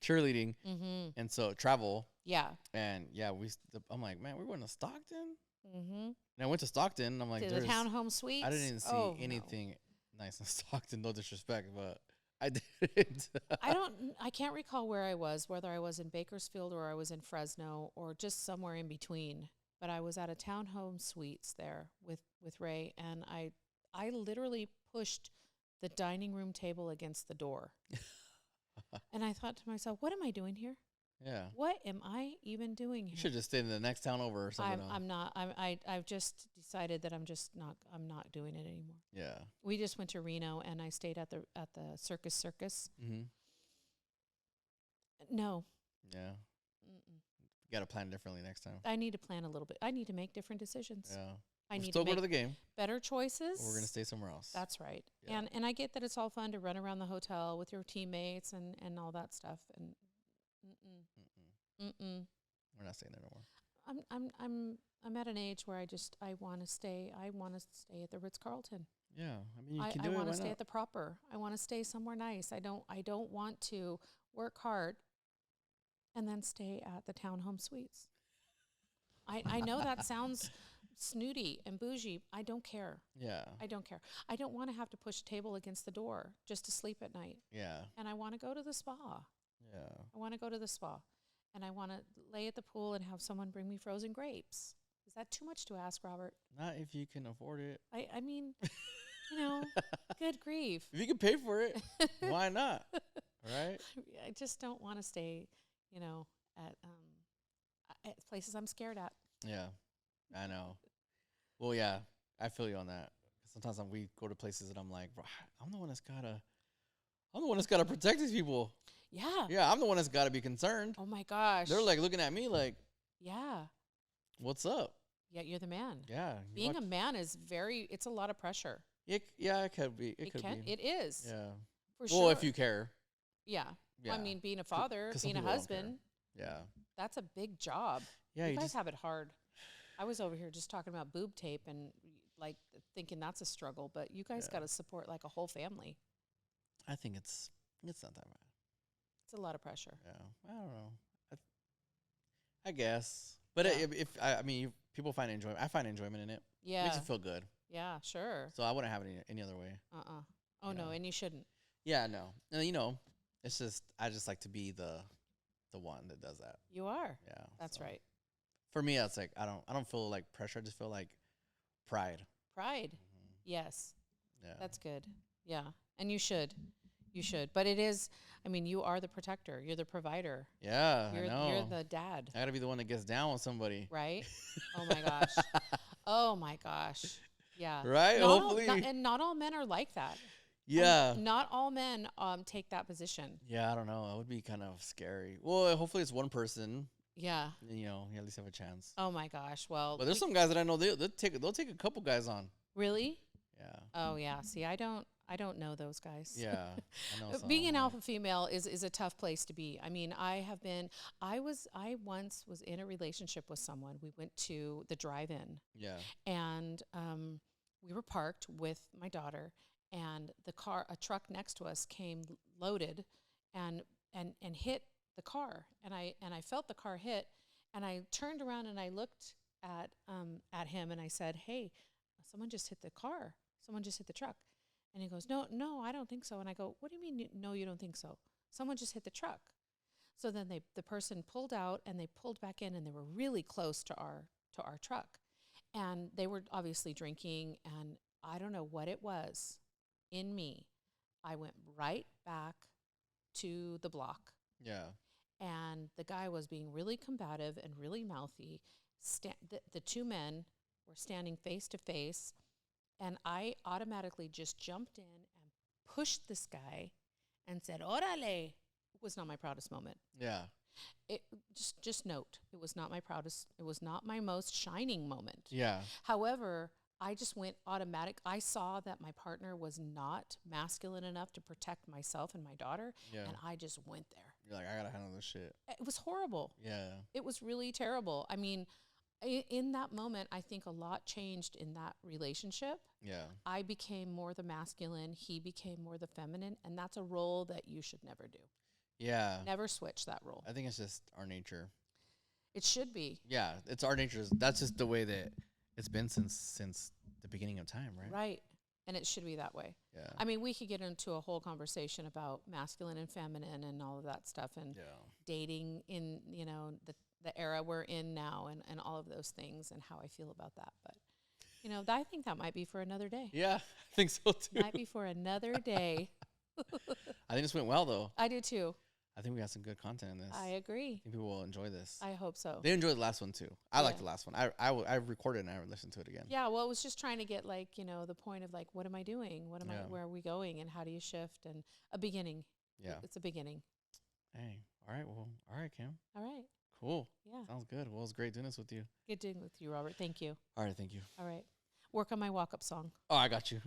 cheerleading, Mm-hmm. and so travel. Yeah. And yeah, I'm like, man, we went to Stockton. Mm-hmm. And I went to Stockton. And I'm like, To the townhome suites. I didn't even see no. anything nice in Stockton. No disrespect, but I didn't. I can't recall where I was, whether I was in Bakersfield or I was in Fresno or just somewhere in between. But I was at a townhome suites there with Ray, and I literally pushed the dining room table against the door. And I thought to myself, what am I doing here? Yeah. What am I even doing here? You should just stay in the next town over or something. I'm not. I've just decided that I'm not doing it anymore. Yeah. We just went to Reno, and I stayed at the Circus. Mm-hmm. No. Yeah. Mm-mm. You got to plan differently next time. I need to plan a little bit. I need to make different decisions. Yeah. I need still to make go to the game. better choices. Or we're gonna stay somewhere else. That's right. Yeah. And I get that it's all fun to run around the hotel with your teammates and all that stuff. And we're not staying there no more. I'm at an age where I want to stay. I want to stay at the Ritz-Carlton. Yeah, I mean, you can do it. I want Why to stay not? at the Proper. I want to stay somewhere nice. I don't want to work hard and then stay at the townhome suites. I know that sounds snooty and bougie. I don't care. Yeah. I don't care. I don't want to have to push a table against the door just to sleep at night. Yeah. And I want to go to the spa. Yeah. I want to go to the spa. And I want to lay at the pool and have someone bring me frozen grapes. Is that too much to ask, Robert? Not if you can afford it. I mean, good grief. If you can pay for it, why not? Right? I just don't want to stay, at places I'm scared at. Yeah, I know. Well, yeah, I feel you on that. Sometimes we go to places and I'm like, bro, I'm the one that's gotta protect these people. Yeah. Yeah, I'm the one that's gotta be concerned. Oh my gosh. They're like looking at me like, yeah. What's up? Yeah, you're the man. Yeah. Being a man is it's a lot of pressure. It could be. It could be. It is. Yeah. For sure. Well, if you care. Yeah. Yeah. I mean, being a father, being a husband. Yeah. That's a big job. Yeah. You guys have it hard. I was over here just talking about boob tape and like thinking that's a struggle, but you guys got to support like a whole family. I think it's not that bad. It's a lot of pressure. Yeah. I don't know. I guess. But I mean, people find enjoyment. I find enjoyment in it. Yeah. It makes you feel good. Yeah, sure. So I wouldn't have it any other way. Oh, no, and you shouldn't. Yeah, no. It's just, I just like to be the one that does that. You are. Yeah. That's right. For me, it's like, I don't feel like pressure. I just feel like pride. Pride. Mm-hmm. Yes. Yeah. That's good. Yeah. And you should. You should. But it is, I mean, you are the protector. You're the provider. Yeah, I know. You're the dad. I got to be the one that gets down with somebody. Right? Oh, my gosh. Oh, my gosh. Yeah. Right? Hopefully. And not all men are like that. Yeah. Not all men take that position. Yeah, I don't know. It would be kind of scary. Well, hopefully it's one person. Yeah. You at least have a chance. Oh, my gosh. Well. But there's some guys that I know, they'll take a couple guys on. Really? Yeah. Oh, yeah. See, I don't know those guys. Yeah. I know some. Being an alpha female is a tough place to be. I mean, I once was in a relationship with someone. We went to the drive-in. Yeah. And we were parked with my daughter, and a truck next to us came loaded and hit the car. And I felt the car hit, and I turned around and I looked at him and I said, "Hey, someone just hit the car. Someone just hit the truck." And he goes, No, I don't think so. And I go, "What do you mean, no, you don't think so? Someone just hit the truck." So then the person pulled out and they pulled back in, and they were really close to our truck. And they were obviously drinking, and I don't know what it was in me. I went right back to the block. Yeah. And the guy was being really combative and really mouthy. The two men were standing face to face. And I automatically just jumped in and pushed this guy and said, "Orale." It was not my proudest moment. Yeah. It just note, it was not my proudest, it was not my most shining moment. Yeah. However, I just went automatic. I saw that my partner was not masculine enough to protect myself and my daughter, Yeah. and I just went there. You're like, I gotta handle this shit. It was horrible. Yeah. It was really terrible. I mean, in that moment, I think a lot changed in that relationship. Yeah. I became more the masculine, he became more the feminine, and that's a role that you should never do. Yeah. Never switch that role. I think it's just our nature. It should be. Yeah, it's our nature. That's just the way that it's been since the beginning of time, right? Right. And it should be that way. Yeah. I mean, we could get into a whole conversation about masculine and feminine and all of that stuff, and Yeah. dating in, the era we're in now, and all of those things, and how I feel about that. But, I think that might be for another day. Yeah, I think so too. Might be for another day. I think this went well though. I do too. I think we got some good content in this. I agree. I think people will enjoy this. I hope so. They enjoyed the last one too. I liked Yeah. the last one. I recorded it and I listened to it again. Yeah, well, it was just trying to get the point of what am I doing? Yeah. Where are we going? And how do you shift? And a beginning. Yeah. It's a beginning. Hey. All right. Well. All right, Cam. All right. Cool. Yeah. Sounds good. Well, it was great doing this with you. Good doing with you, Robert. Thank you. All right. Thank you. All right. Work on my walk-up song. Oh, I got you.